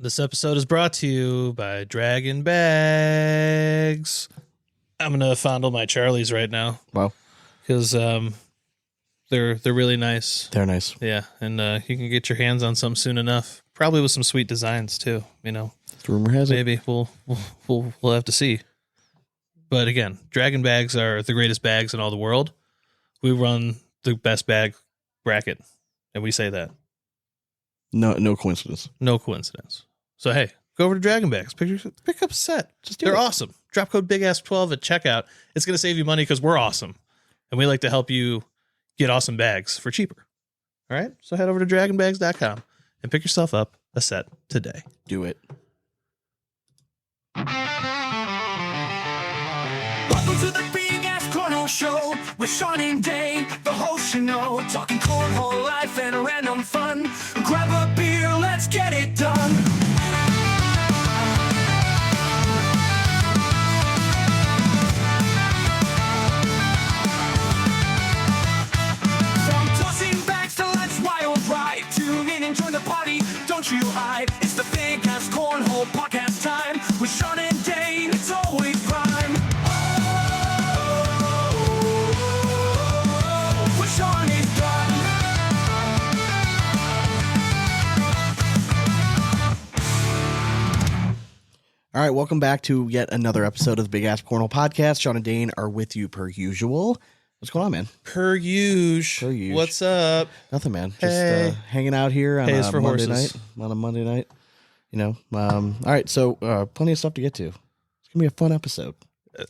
This episode is brought to you by Dragon Bags. I'm gonna fondle my Charlies right now. Wow, because they're really nice. They're nice. Yeah, and you can get your hands on some soon enough. Probably with some sweet designs too. You know, Rumor has it. maybe we'll have to see. But again, Dragon Bags are the greatest bags in all the world. We run the best bag bracket, and we say that. No coincidence. No coincidence. So hey, go over to Dragon Bags, pick up a set. They're awesome. Drop code BIGASS12 at checkout. It's going to save you money because we're awesome, and we like to help you get awesome bags for cheaper. All right, so head over to dragonbags.com and pick yourself up a set today. Do it. Welcome to the Big Ass Cornhole Show with Sean and Dane, the hosts you know, talking cornhole life and random fun. Grab a beer, let's get it done. From tossing bags to let's wild ride, tune in and join the party, don't you hide. It's the Big Ass Cornhole podcast time with Sean and Dane. It's always prime. All right, welcome back to yet another episode of the Big Ass Cornhole Podcast. Sean and Dane are with you per usual. What's going on, man? Per usual. What's up? Nothing, man. Just Hey. hanging out here on Hey, it's a for Monday horses. night. On a Monday night, you know. All right, so plenty of stuff to get to. It's gonna be a fun episode.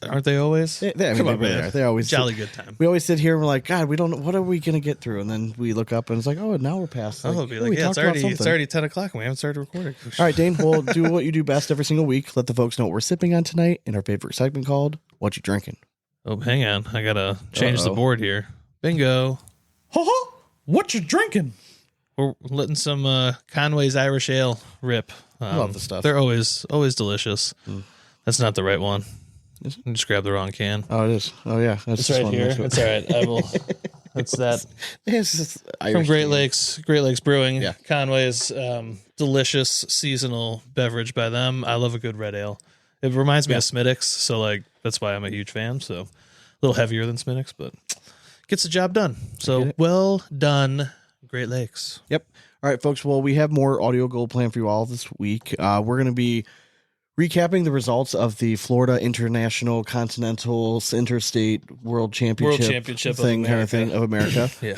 Aren't they always? Come on, man. They always jolly good time. We always sit here and we're like, God, we don't know what are we gonna get through, and then we look up and it's like, oh, now we're past. I'll be like, yeah, it's already 10 o'clock and we haven't started recording. All right, Dane, we'll do what you do best every single week. Let the folks know what we're sipping on tonight in our favorite segment called What You Drinking. Oh, hang on. I gotta change the board here. Bingo. What you drinking? We're letting some Conway's Irish Ale rip. Love the stuff. They're always delicious. That's not the right one. I just grabbed the wrong can. Oh, it is. Oh, yeah. That's It's right here. It's all right. I will. It's that It's just from Irish Great tea. Lakes Brewing. Yeah. Conway's delicious seasonal beverage by them. I love a good red ale. It reminds me of Smittix, so like that's why I'm a huge fan. So a little heavier than Smittix, but gets the job done. So well done, Great Lakes. Yep. All right, folks. Well, we have more audio gold planned for you all this week. We're going to be recapping the results of the Florida International Continental Interstate World Championship thing, kind of thing of America. Yeah.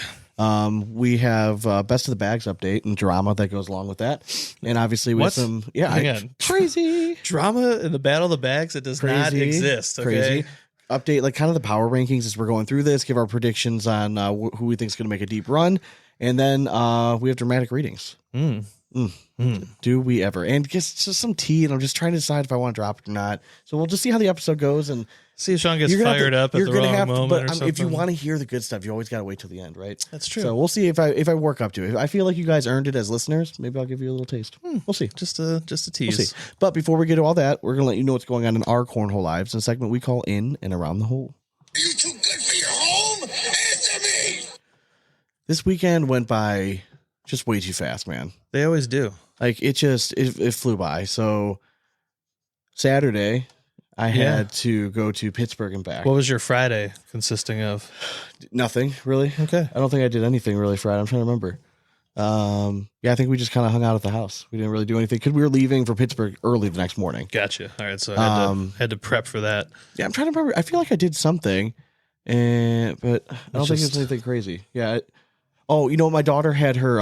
We have Best of the Bags update and drama that goes along with that. And obviously with What? some Hang on. crazy Drama in the Battle of the Bags. It does not Crazy. exist. Okay. Crazy. Update like kind of the power rankings as we're going through this, give our predictions on who we think is going to make a deep run. And then we have dramatic readings. Do we ever? And just some tea, and I'm just trying to decide if I want to drop it or not. So we'll just see how the episode goes, and See if Sean gets you're gonna have fired to- up at you're the gonna wrong have to- moment but or something. if you want to hear the good stuff, you always got to wait till the end, right? That's true. So we'll see if I work up to it. If I feel like you guys earned it as listeners, maybe I'll give you a little taste. We'll see. just a We'll tease. see. But before we get to all that, we're gonna let you know what's going on in our cornhole lives in a segment we call In and Around the Hole. Are you too good for your home? Answer me! This weekend went by just way too fast, man. They always do. Like it flew by. So Saturday, I had to go to Pittsburgh and back. What was your Friday consisting of? Nothing really. Okay. I don't think I did anything really Friday. I'm trying to remember. I think we just kind of hung out at the house. We didn't really do anything because we were leaving for Pittsburgh early the next morning. Gotcha. All right. So I had to prep for that. Yeah, I'm trying to remember. I feel like I did something, but I don't think just- it's anything crazy. Yeah. My daughter had her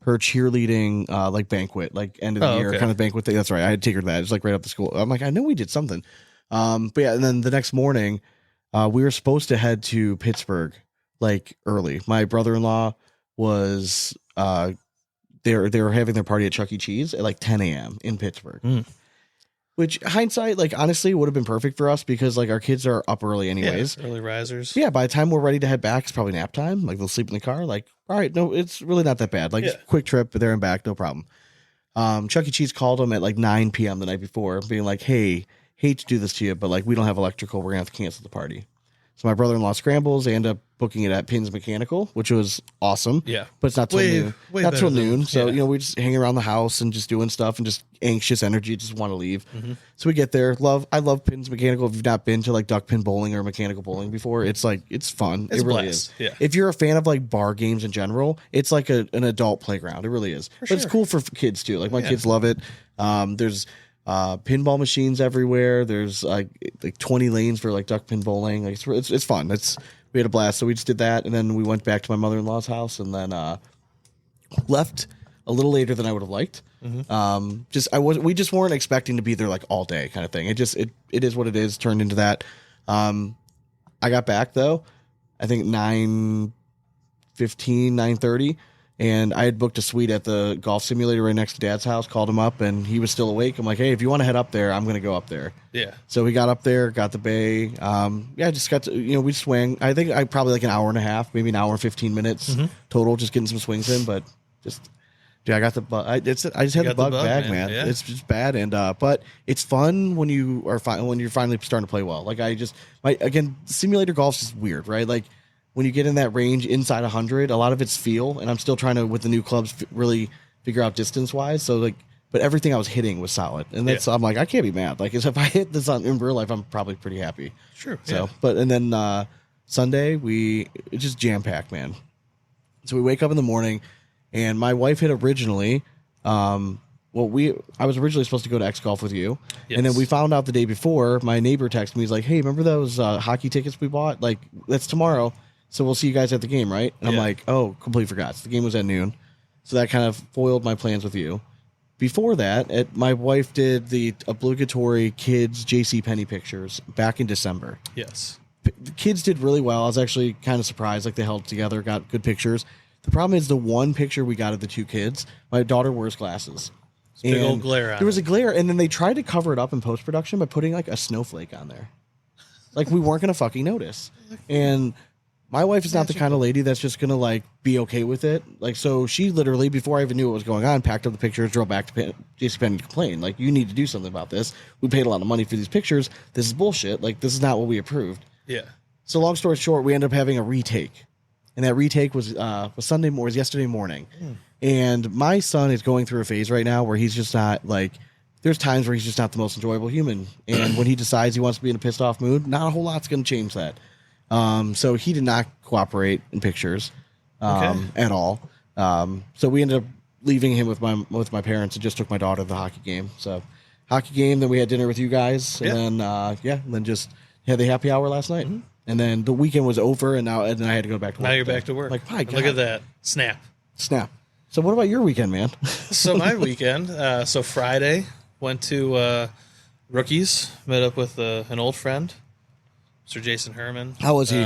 cheerleading like banquet, like end of the year okay. kind of banquet thing. That's right. I had to take her to that. It's like right up the school. I'm like, I know we did something. But yeah, and then the next morning, we were supposed to head to Pittsburgh like early. My brother-in-law was they were having their party at Chuck E. Cheese at like 10 a.m. in Pittsburgh. Which hindsight, like honestly, would have been perfect for us because like our kids are up early anyways. Yeah, early risers. Yeah, by the time we're ready to head back, it's probably nap time. Like they'll sleep in the car. Like, all right, no, it's really not that bad. Like it's a quick trip there and back, no problem. Chuck E. Cheese called them at like 9 p.m. the night before, being like, "Hey, hate to do this to you, but like we don't have electrical. We're gonna have to cancel the party." So my brother-in-law scrambles. I end up booking it at Pins Mechanical, which was awesome. Yeah. But it's not till noon. way Not till better than- noon. So, yeah. you know, we just hang around the house and just doing stuff and just anxious energy, just want to leave. Mm-hmm. So we get there. I love Pins Mechanical. If you've not been to like duck pin bowling or mechanical bowling before, it's like, it's fun. It's it really blast. is. Yeah. If you're a fan of like bar games in general, it's like an adult playground. It really is. But it's sure. cool for kids too. Like my kids love it. There's pinball machines everywhere. There's like 20 lanes for like duck pin bowling. Like it's fun. We had a blast. So we just did that, and then we went back to my mother-in-law's house, and then left a little later than I would have liked. We just weren't expecting to be there like all day, kind of thing. It is what it is. Turned into that. I got back though, I think 9:15, 9:30. And I had booked a suite at the golf simulator right next to Dad's house, called him up, and he was still awake. I'm like, hey, if you want to head up there, I'm going to go up there. Yeah. So we got up there, got the bay. Just got to, we swang. I think I probably like an hour and a half, maybe an hour and 15 minutes total, just getting some swings in. But I got the bug. I just had the bug back, man. Yeah. It's just bad. And, but it's fun when you're finally starting to play well. Like again, simulator golf is weird, right? Like, when you get in that range inside 100, a lot of it's feel, and I'm still trying to, with the new clubs, really figure out distance wise. So but everything I was hitting was solid, and I'm like, I can't be mad. Like, if I hit this in real life, I'm probably pretty happy. Sure. So, and then Sunday it's just jam packed, man. So we wake up in the morning, and my wife had originally, I was originally supposed to go to X Golf with you, and then we found out the day before. My neighbor texted me, he's like, hey, remember those hockey tickets we bought? Like, that's tomorrow. So we'll see you guys at the game, right? And I'm like, oh, completely forgot. So the game was at noon. So that kind of foiled my plans with you. Before that, my wife did the obligatory kids JCPenney pictures back in December. Yes. The kids did really well. I was actually kind of surprised. Like, they held together, got good pictures. The problem is the one picture we got of the two kids, my daughter wears glasses. Big old glare on There was it. a glare, and then they tried to cover it up in post-production by putting like a snowflake on there. Like, we weren't going to fucking notice. And my wife is not the kind of lady that's just going to like be okay with it. Like, so she literally, before I even knew what was going on, packed up the pictures, drove back to JCPenney to complain. Like, you need to do something about this. We paid a lot of money for these pictures. This is bullshit. Like, this is not what we approved. Yeah. So long story short, we ended up having a retake. And that retake was yesterday morning. And my son is going through a phase right now where he's just not like, there's times where he's just not the most enjoyable human. And when he decides he wants to be in a pissed off mood, not a whole lot's going to change that. So he did not cooperate in pictures at all. So we ended up leaving him with my parents and just took my daughter to the hockey game. So hockey game, then we had dinner with you guys, and then just had the happy hour last night. And then the weekend was over, and I had to go back to work. Now you're back to work. Like, my God. Look at that. Snap. So what about your weekend, man? So my weekend, so Friday, went to Rookies, met up with an old friend, Mr. Jason Herman. How was he?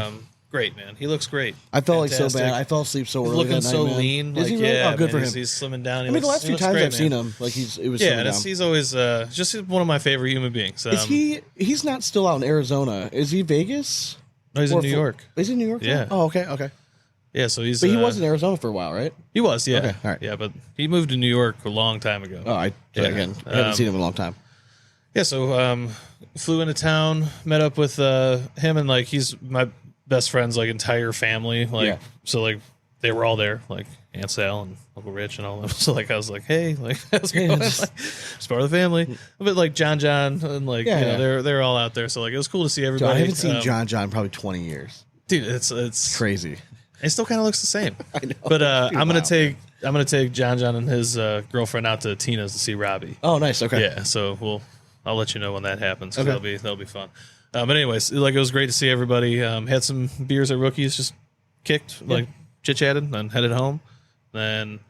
Great, man. He looks great. I felt like Fantastic. so bad. I fell asleep so He's early. looking that so night, man. lean. Is Like, he really? yeah, Oh, good man, for him. He's slimming down. I mean, the last few times I've seen him, like it was yeah, slimming down. he's always just one of my favorite human beings. Is he's not still out in Arizona? Is he Vegas? No, he's in Or New Fl- York. Is he in New York? now? Yeah. Oh, okay. Yeah, so he's. But he was in Arizona for a while, right? He was, yeah. Okay, all right. Yeah, but he moved to New York a long time ago. Oh, I haven't seen him in a long time. Yeah, so flew into town, met up with him, and like he's my best friend's like entire family. Like so, like they were all there, like Aunt Sal and Uncle Rich and all them. So like I was like, hey, like how's it going? Like, it's part of the family. But like John and like they're all out there. So like it was cool to see everybody. I haven't seen John in probably 20 years. Dude, it's Crazy. It still kind of looks the same. I know. But I'm gonna take John and his girlfriend out to Tina's to see Robbie. Oh, nice. Okay. Yeah, so I'll let you know when that happens. 'Cause Okay. that'll be fun. But anyways, like it was great to see everybody. Had some beers at Rookies, just kicked, like chit chatted, and headed home. Then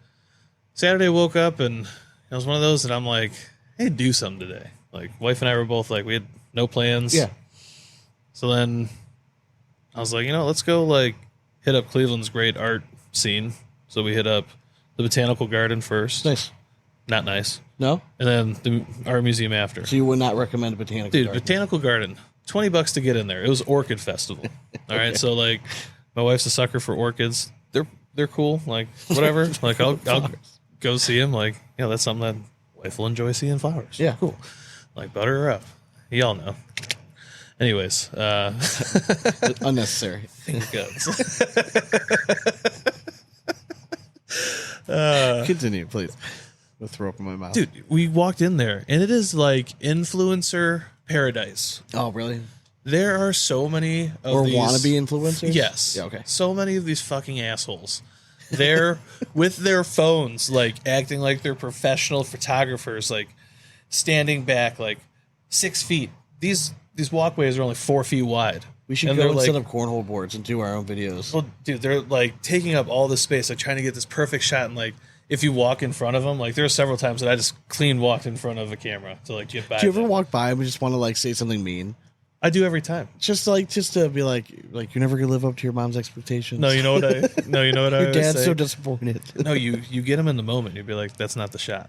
Saturday woke up and it was one of those that I'm like, hey, do something today. Like wife and I were both like, we had no plans. Yeah. So then I was like, let's go like hit up Cleveland's great art scene. So we hit up the Botanical Garden first. Nice. Not nice. No? And then the art museum after. So you would not recommend a botanical Dude, garden? Botanical Garden, $20 to get in there. It was Orchid Festival. All right, so like, my wife's a sucker for orchids. They're cool. Like whatever. Like I'll go see them. Like that's something that wife will enjoy seeing flowers. Yeah. Cool. Like butter her up. Y'all know. Anyways, Unnecessary. finger guns. Continue, please. I'll throw up in my mouth. Dude, we walked in there and it is like influencer paradise. Oh, really? There are so many of Or these wannabe influencers? Yes. Yeah, okay. So many of these fucking assholes. They're with their phones, like acting like they're professional photographers, like standing back like 6 feet. These walkways are only 4 feet wide. We should And go they're and like, set up cornhole boards and do our own videos. well, dude, they're like taking up all this space, like trying to get this perfect shot. And like, if you walk in front of them, like there are several times that I just clean walked in front of a camera to like get by. Do you ever them. walk by and we just want to like say something mean? I do every time. Just to be like you're never gonna live up to your mom's expectations. No, you know what I Your always dad's say? so disappointed. No, you get them in the moment. You'd be like, that's not the shot.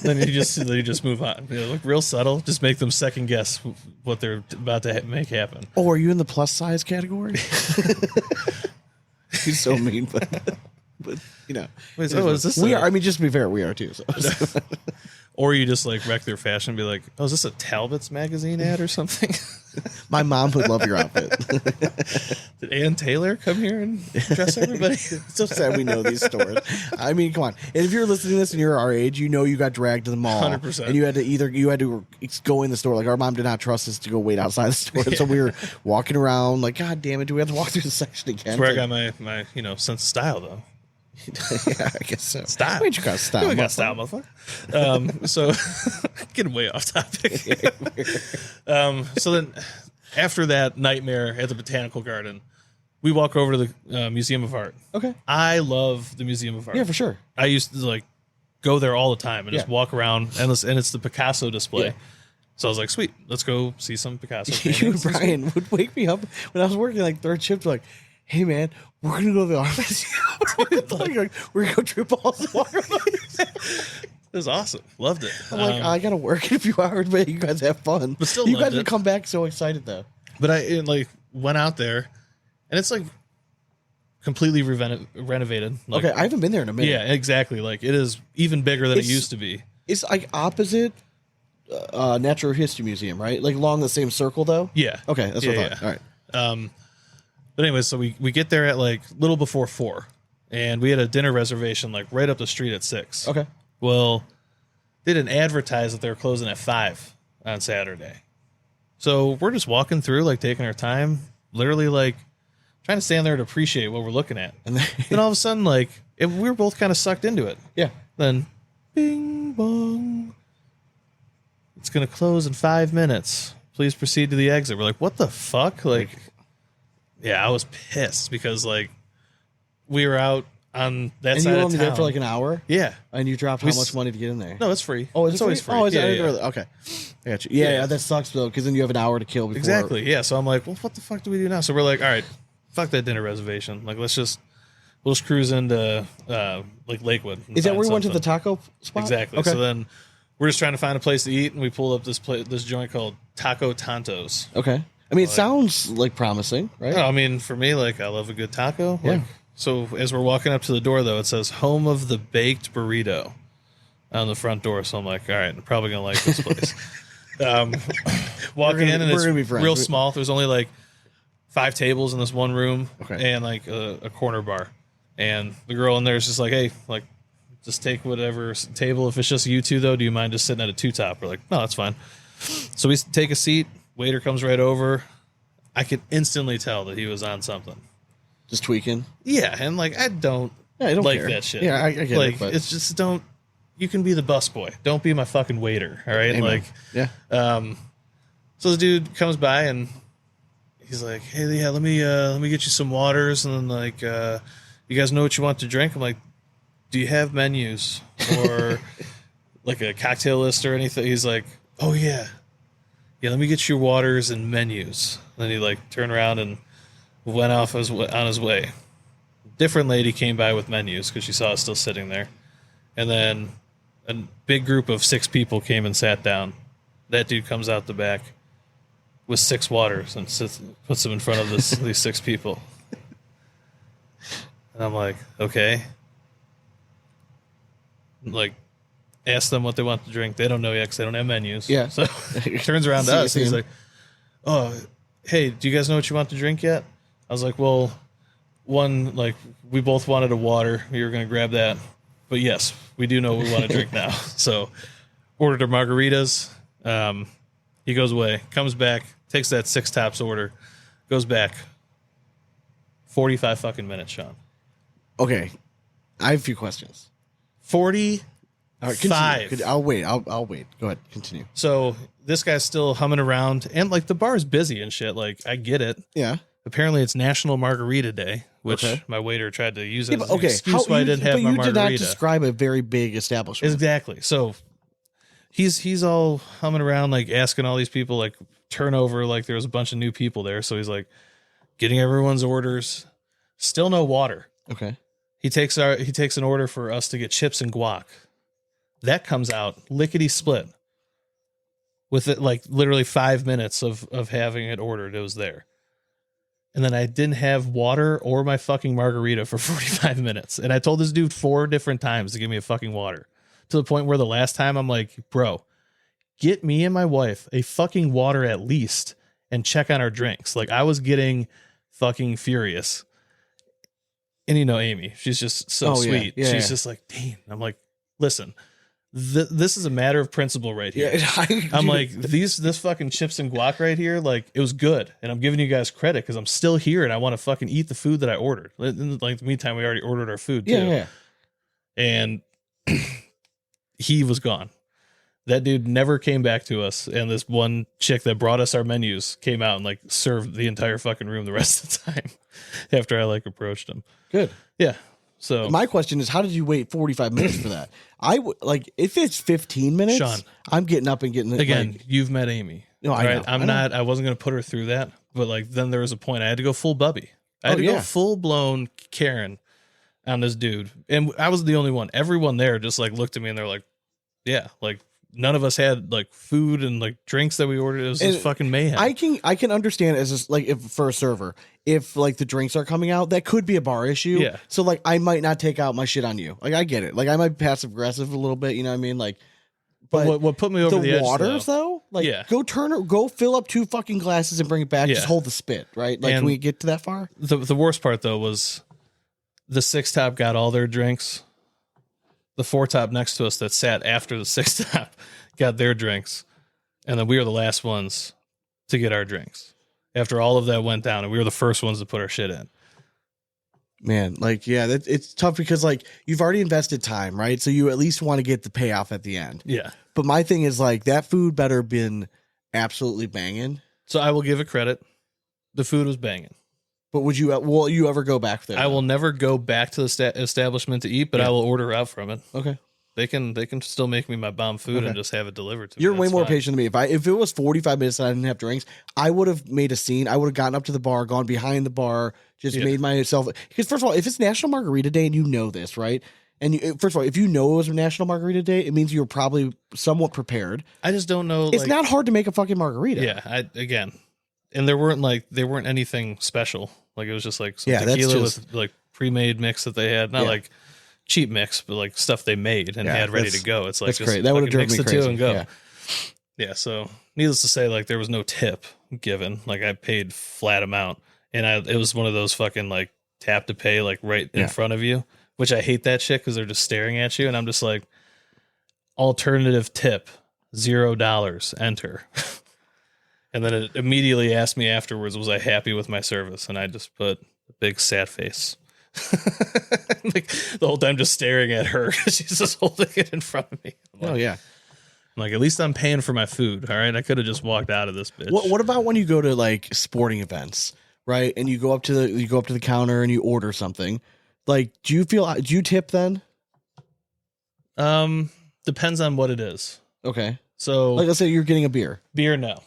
Then you just move on. Be like, real subtle. Just make them second guess what they're about to make happen. Oh, are you in the plus size category? He's so mean, but you know. Wait, so is this we a- are. I mean, just to be fair, we are too. So. Or you just like wreck their fashion and be like, oh, is this a Talbot's magazine ad or something? My mom would love your outfit. Did Ann Taylor come here and dress everybody? So sad we know these stores. I mean, come on. And if you're listening to this and you're our age, you know you got dragged to the mall. 100%. And you had to go in the store. Like our mom did not trust us to go wait outside the store. So we were walking around like, God damn it, do we have to walk through the section again? That's where I got my sense of style though. Yeah, I guess so. Style. Wait, you got style. I got style, motherfucker. So getting way off topic. So then after that nightmare at the Botanical Garden, we walk over to the Museum of Art. Okay. I love the Museum of Art. Yeah, for sure. I used to like go there all the time and just Yeah. walk around and it's the Picasso display. Yeah. So I was like, sweet, let's go see some Picasso You and paintings. Brian would wake me up when I was working like third shift, like, hey man, we're gonna go to the art museum. like, we're gonna go trip balls and walk around. It was awesome. Loved it. I'm like, I gotta work in a few hours, but you guys have fun. But still you loved guys would it. come back so excited though. But I like went out there and it's like completely renovated. Like, Okay, I haven't been there in a minute. yeah, exactly. Like it is even bigger than it It's- used to be. It's like opposite Natural History Museum, right? Like along the same circle though? Yeah. Okay, that's what Yeah, I thought. yeah. All right. But anyway, so we get there at like little before 4 and we had a dinner reservation like right up the street at 6. Okay. Well, they didn't advertise that they were closing at 5 on Saturday. So we're just walking through, like taking our time, literally like trying to stand there to appreciate what we're looking at. And then, Then all of a sudden, like we were both kind of sucked into it. yeah. Then bing bong. It's gonna close in 5 minutes. Please proceed to the exit. We're like, what the fuck? Like, yeah, I was pissed because like we were out on that And side you were of only town. there for like an hour? Yeah. And you dropped We how s- much money to get in there? No, it's free. Oh, is it's it always free? free. Oh, is yeah, it? I didn't yeah. really- okay. I got you. Yeah, Yeah. yeah, that sucks though, because then you have an hour to kill before. Exactly. Yeah. So I'm like, well, what the fuck do we do now? So we're like, all right, fuck that dinner reservation. Like, we'll just cruise into like Lakewood. and Is that find where we went to the something. taco spot? Exactly. Okay. So then we're just trying to find a place to eat, and we pulled up this joint called Taco Tantos. Okay. I mean, it sounds like promising, right? No, I mean, for me, like, I love a good taco. Yeah. Like, so as we're walking up to the door, though, it says "Home of the Baked Burrito" on the front door. So I'm like, all right, I'm probably gonna like this place. Walking in, and we're it's gonna be friends. real small. There's only like 5 tables in this one room, Okay. and like a corner bar. And the girl in there is just like, hey, like, just take whatever table. If it's just you two, though, do you mind just sitting at a 2-top? We're like, no, that's fine. So we take a seat. Waiter comes right over. I could instantly tell that he was on something. Just tweaking. Yeah, and like I don't don't like care. that shit. Yeah, I get like, it. But it's just don't. You can be the busboy. Don't be my fucking waiter. All right, Amen. like. yeah. So the dude comes by and he's like, "Hey, yeah, let me get you some waters, and then like, you guys know what you want to drink?" I'm like, "Do you have menus or like a cocktail list or anything?" He's like, "Oh yeah, let me get your waters and menus." And then he like turned around and went off on his way. Different lady came by with menus because she saw us still sitting there, and then a big group of 6 people came and sat down. That dude comes out the back with 6 waters and puts them in front of these 6 people. And I'm like, okay. Like, ask them what they want to drink. They don't know yet because they don't have menus. Yeah. So he turns around to us and he's like, oh, hey, do you guys know what you want to drink yet? I was like, well, one, like, we both wanted a water. We were going to grab that. But yes, we do know what we want to drink now. So ordered our margaritas. He goes away, comes back, takes that 6 tops order, goes back. 45 fucking minutes, Sean. Okay. I have a few questions. 45. All right, continue. I'll wait. I'll wait. Go ahead. Continue. So this guy's still humming around, and like the bar's busy and shit. Like, I get it. Yeah. Apparently, it's National Margarita Day, which Okay. my waiter tried to use as an Okay. excuse why I didn't have my But you margarita. did not describe a very big establishment. Exactly. So he's all humming around, like asking all these people, like turnover, like there was a bunch of new people there. So he's like getting everyone's orders. Still no water. Okay. He takes an order for us to get chips and guac. That comes out lickety split. With it, like literally 5 minutes of having it ordered, it was there. And then I didn't have water or my fucking margarita for 45 minutes. And I told this dude 4 different times to give me a fucking water. To the point where the last time I'm like, bro, get me and my wife a fucking water at least and check on our drinks. Like, I was getting fucking furious. And you know, Amy, she's just so sweet. Yeah, she's just like, Dane. I'm like, listen, this is a matter of principle right here. Yeah, I'm like, this fucking chips and guac right here, like, it was good. And I'm giving you guys credit because I'm still here and I want to fucking eat the food that I ordered. In like the meantime, we already ordered our food too. Yeah. And he was gone. That dude never came back to us. And this one chick that brought us our menus came out and like served the entire fucking room the rest of the time after I like approached him. Good. Yeah. So my question is, how did you wait 45 minutes for that? I would like, if it's 15 minutes, Sean, I'm getting up and getting it. Again, like, you've met Amy. No, I know. I wasn't going to put her through that, but like, then there was a point I had to go full Bubby. I had to go full blown Karen on this dude. And I was the only one. Everyone there just like looked at me and they're like, yeah, like none of us had like food and like drinks that we ordered. It was just fucking mayhem. I can understand as like, if for a server, if like the drinks are coming out, that could be a bar issue. Yeah. So like, I might not take out my shit on you. Like, I get it. Like, I might be passive aggressive a little bit. You know what I mean? Like, but what put me over the edge, waters though, like, go fill up 2 fucking glasses and bring it back. Yeah. Just hold the spit, right? Like, And can we get to that far? The worst part though was the 6 top got all their drinks. The 4 top next to us that sat after the 6 top got their drinks. And then we were the last ones to get our drinks after all of that went down. And we were the first ones to put our shit in. Man, like, yeah, it's tough because like you've already invested time, right? So you at least want to get the payoff at the end. Yeah. But my thing is like that food better been absolutely banging. So I will give it credit. The food was banging. But will you ever go back there? I will never go back to the establishment to eat, but I will order out from it. Okay. They can still make me my bomb food and just have it delivered to me. You're way That's more fine. patient than me. If it was 45 minutes and I didn't have drinks, I would have made a scene. I would have gotten up to the bar, gone behind the bar, just made myself. Because first of all, if it's National Margarita Day and you know this, right? And first of all, if you know it was National Margarita Day, it means you're probably somewhat prepared. I just don't know. It's not hard to make a fucking margarita. Yeah. And they weren't anything special. Like, it was just like some tequila with like pre-made mix that they had. Not like cheap mix, but like stuff they made and had ready to go. It's like, that's just great. That would have driven mix me the crazy. two and go. Yeah. So needless to say, like, there was no tip given. Like, I paid flat amount, and it was one of those fucking like tap to pay, like right in front of you, which I hate that shit because they're just staring at you, and I'm just like, alternative tip, $0, enter. And then it immediately asked me afterwards, was I happy with my service? And I just put a big sad face. Like, the whole time just staring at her. She's just holding it in front of me. I'm like, at least I'm paying for my food. All right. I could have just walked out of this bitch. What about when you go to like sporting events, right? And you go up to the counter and you order something. Like, do you tip then? Depends on what it is. Okay. So like, let's say you're getting a beer. Beer, no.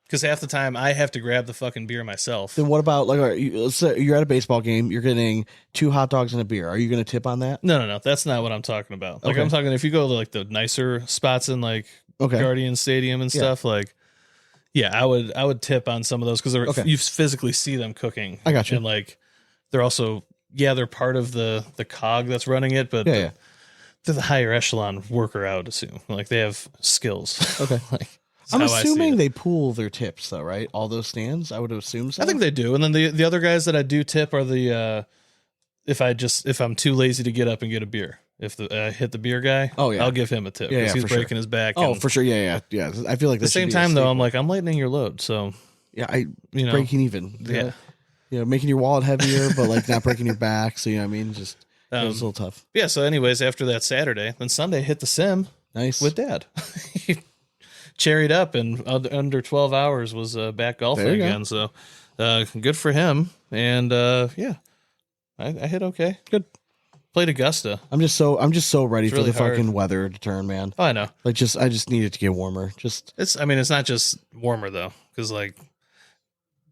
Because half the time I have to grab the fucking beer myself. Then what about like, let's say you're at a baseball game, you're getting 2 hot dogs and a beer. Are you going to tip on that? No. That's not what I'm talking about. Like, I'm talking if you go to like the nicer spots in like Guardian Stadium and stuff, like, I would tip on some of those because you physically see them cooking. I got you. And like, they're also, they're part of the cog that's running it, but they're the higher echelon worker, I would assume. Like, they have skills. Okay. Like, I'm how I see assuming it. they pool their tips though, right? All those stands, I would assume so. I think they do. And then the other guys that I do tip are the if I'm too lazy to get up and get a beer. If I hit the beer guy, Oh, yeah. I'll give him a tip Yeah, because yeah, he's for sure. breaking his back. Oh, and for sure. Yeah. I feel like At the same time, though, I'm like, I'm lightening your load, so breaking even. Yeah. Making your wallet heavier, but like not breaking your back. So you know what I mean? Just it was a little tough. Yeah. So, anyways, after that Saturday, then Sunday hit the sim Nice. with Dad. He cherried up and under 12 hours was back golfing There you go. again. So, good for him. And yeah, I hit okay. Good. Played Augusta. I'm just so ready It's for really the hard. fucking weather to turn, man. Oh, I know. Like I just need it to get warmer. It's not just warmer though, because like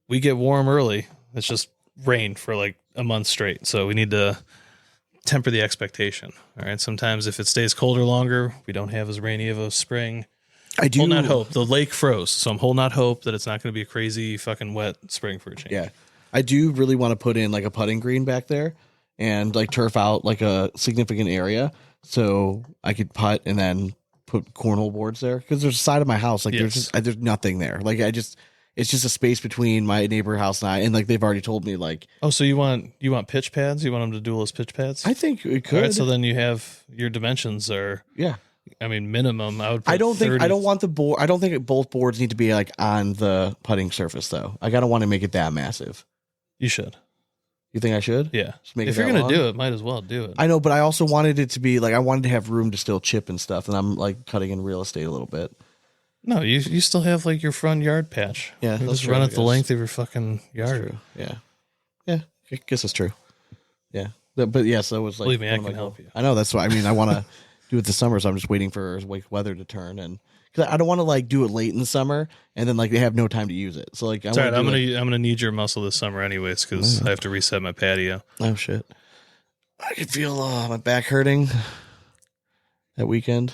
we get warm early. It's just rain for like a month straight. So we need to temper the expectation. All right. Sometimes if it stays colder longer, we don't have as rainy of a spring. I do Hold out hope. The lake froze, so I'm holding out hope that it's not going to be a crazy fucking wet spring for a change. Yeah. I do really want to put in like a putting green back there and like turf out like a significant area so I could putt and then put cornhole boards there because there's a side of my house like Yes. there's nothing there. Like it's just a space between my neighbor house and I, and like they've already told me like Oh, so you want pitch pads? You want them to dual as pitch pads? I think it All could. right, so then you have your dimensions are. Yeah. I mean, minimum. I would. Put I don't think 30. I don't want the board. I don't think both boards need to be like on the putting surface though. I gotta want to make it that massive. You should. You think I should? Yeah. Just make If it you're that gonna long? do it, might as well do it. I know, but I also wanted it to be like I wanted to have room to still chip and stuff, and I'm like cutting in real estate a little bit. No, you still have like your front yard patch. Yeah, You that's just true, run I it the guess. length of your fucking yard. Yeah, I guess it's true. Yeah, but yes, that was like. Believe me, I one of can my help goals. you. I know that's what I mean. I want to do it this summer, so I'm just waiting for like weather to turn, and because I don't want to like do it late in the summer and then like they have no time to use it. So like, It's all right. I'm gonna need your muscle this summer anyways because I have to reset my patio. Oh shit! I could feel my back hurting that weekend.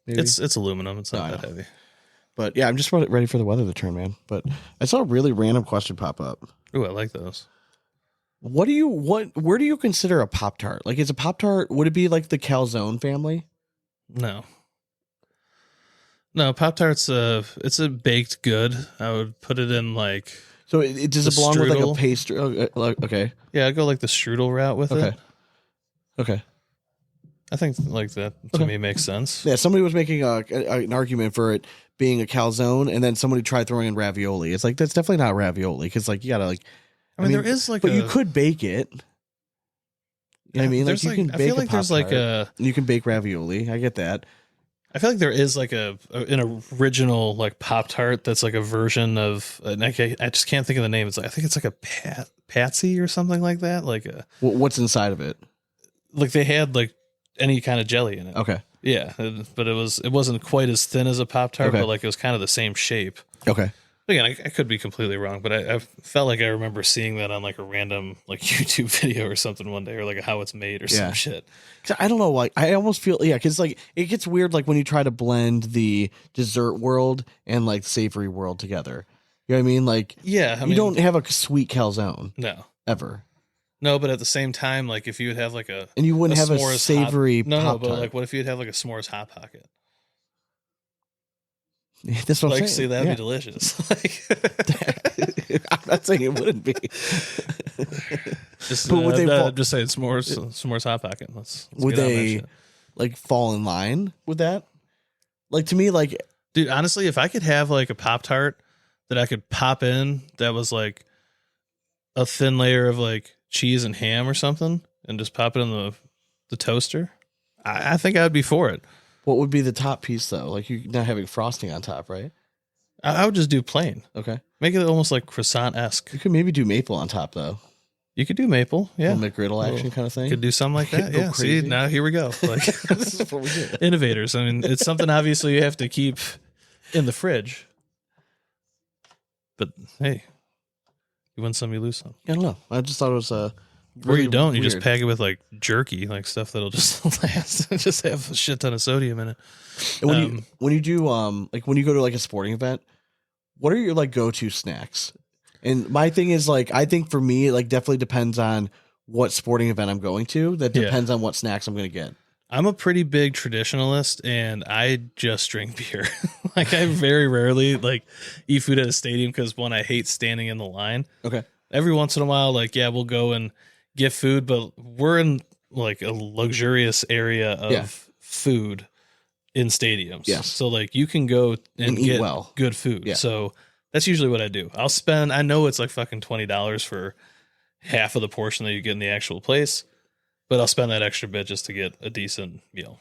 Maybe. It's aluminum. It's not No, I that know. heavy. But yeah, I'm just ready for the weather to turn, man. But I saw a really random question pop up. Ooh, I like those. Where do you consider a Pop-Tart? Like, is a Pop-Tart, would it be like the calzone family? No, Pop-Tarts. It's a baked good. I would put it in like. So it does The it belong with like a strudel? pastry? Okay. Yeah, I'd go like the strudel route with Okay. it. Okay. I think like that to Okay. me makes sense. Yeah, somebody was making an argument for it being a calzone, and then somebody tried throwing in ravioli. It's like, that's definitely not ravioli, because like you gotta like. I mean, there is like, but you could bake it. You know what I mean? Like there's you can I bake feel like a there's like Pop-Tart. You can bake ravioli. I get that. I feel like there is like an original like Pop-Tart that's like a version of, and I just can't think of the name. It's like, I think it's like a Patsy or something like that. Like What's inside of it? like they had like any kind of jelly in it. Okay. Yeah, but it wasn't quite as thin as a Pop-Tart, Okay. but like it was kind of the same shape. Okay. Again, I could be completely wrong, but I felt like I remember seeing that on like a random like YouTube video or something one day, or like a how it's made or Yeah. some shit. 'Cause I don't know why. I almost feel because like it gets weird like when you try to blend the dessert world and like savory world together. You know what I mean? Like Yeah, I mean, you don't have a sweet calzone no, ever, but at the same time, like if you would have like and you wouldn't have a s'mores savory no, Pop-Tart. but like what if you'd have like a s'mores hot pocket? That's what I'm Like, see, saying. that'd Yeah. be delicious. Like, I'm not saying it wouldn't be. just, But would they fall- I'm just saying s'mores hot pocket. Let's Would get on that they shit. like fall in line with that? Like to me, like Dude, honestly, if I could have like a Pop-Tart that I could pop in that was like a thin layer of like cheese and ham or something and just pop it in the toaster, I think I would be for it. what would be the top piece though? Like you're not having frosting on top, right? I would just do plain. Okay. Make it almost like croissant-esque. You could maybe do maple on top though. You could do maple, yeah. Little McGriddle action kind of thing. Could do something like that. Go Yeah. crazy. See, now here we go. Like This is what we do. innovators. I mean, it's something obviously you have to keep in the fridge. But hey, you win some, you lose some. I don't know. I just thought it was Or really you don't. You just weird. pack it with like jerky, like stuff that'll just last. Just have a shit ton of sodium in it. And when you do like when you go to like a sporting event, what are your like go-to snacks? And my thing is like I think for me it like definitely depends on what sporting event I'm going to. That Yeah. depends on what snacks I'm going to get. I'm a pretty big traditionalist, and I just drink beer. Like I very rarely like eat food at a stadium because one, I hate standing in the line. Okay. Every once in a while, like yeah, we'll go and get food, but we're in like a luxurious area of food in stadiums. Yes. So like you can go and eat get well. good food. Yeah. So that's usually what I do. I'll spend, I know it's like fucking $20 for half of the portion that you get in the actual place, but I'll spend that extra bit just to get a decent meal.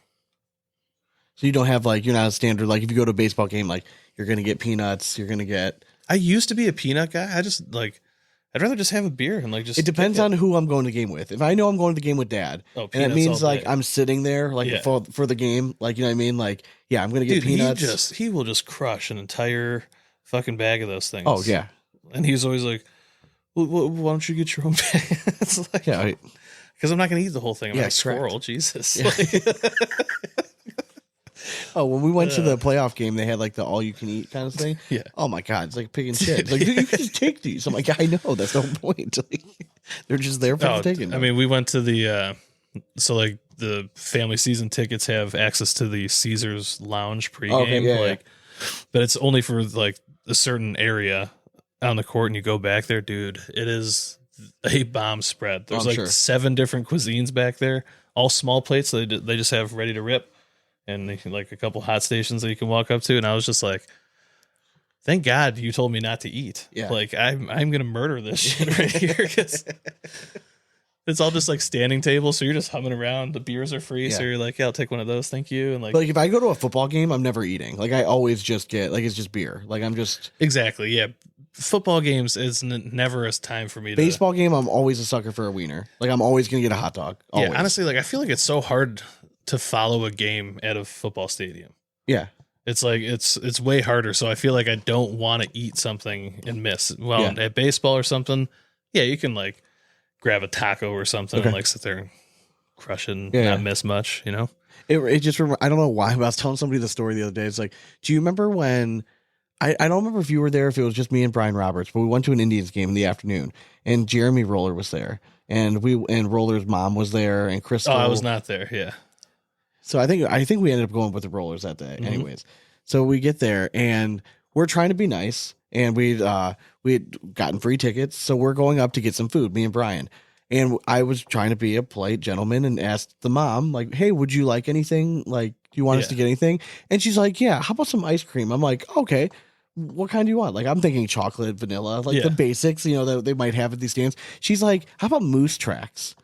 So you don't have like, you're not a standard, like if you go to a baseball game, like you're going to get peanuts, you're going to get. I used to be a peanut guy. I just like, I'd rather just have a beer and like just. It depends on who I'm going to the game with. If I know I'm going to the game with Dad, and it means like I'm sitting there like for the game, like, you know what I mean? Like, yeah, I'm going to get peanuts. He will just crush an entire fucking bag of those things. Oh, yeah. And he's always like, well, why don't you get your own bag? It's like, yeah. Because I'm not going to eat the whole thing. I'm Yeah, like, squirrel, Jesus. Yeah. Oh, when we went to the playoff game, they had like the all you can eat kind of thing. Yeah. Oh my God, it's like picking shit. Like, dude, you can just take these. I'm like, I know, that's no point. Like, they're just there for the taking. I mean, we went to the so like the family season tickets have access to the Caesars Lounge pregame. Okay, but it's only for like a certain area on the court, and you go back there, dude. It is a bomb spread. There's like 7 different cuisines back there, all small plates. So they just have ready to rip. And they can, like a couple hot stations that you can walk up to. And I was just like, thank God you told me not to eat. Yeah. Like I'm going to murder this shit right here. Cause it's all just like standing table. So you're just humming around. The beers are free. So you're like, yeah, I'll take one of those. Thank you. And like if I go to a football game, I'm never eating. Like I always just get like, it's just beer. Like I'm just. Exactly. Yeah. Football games is never a time for me. Baseball game, I'm always a sucker for a wiener. Like I'm always going to get a hot dog. Always. Yeah. Honestly, like I feel like it's so hard to follow a game at a football stadium. Yeah. It's like it's way harder. So I feel like I don't want to eat something and miss. Well, at baseball or something, yeah, you can like grab a taco or something and like sit there and crush it and not miss much, you know? It just I don't know why, but I was telling somebody the story the other day. It's like, do you remember when I don't remember if you were there, if it was just me and Brian Roberts, but we went to an Indians game in the afternoon and Jeremy Roller was there and Roller's mom was there and Crystal. Oh, I was not there. Yeah. So I think we ended up going with the Rollers that day anyways. So we get there and we're trying to be nice and we had gotten free tickets. So we're going up to get some food, me and Brian. And I was trying to be a polite gentleman and asked the mom like, hey, would you like anything? Like, do you want us to get anything? And she's like, yeah, how about some ice cream? I'm like, okay, what kind do you want? Like, I'm thinking chocolate, vanilla, like the basics, you know, that they might have at these stands. She's like, how about moose tracks?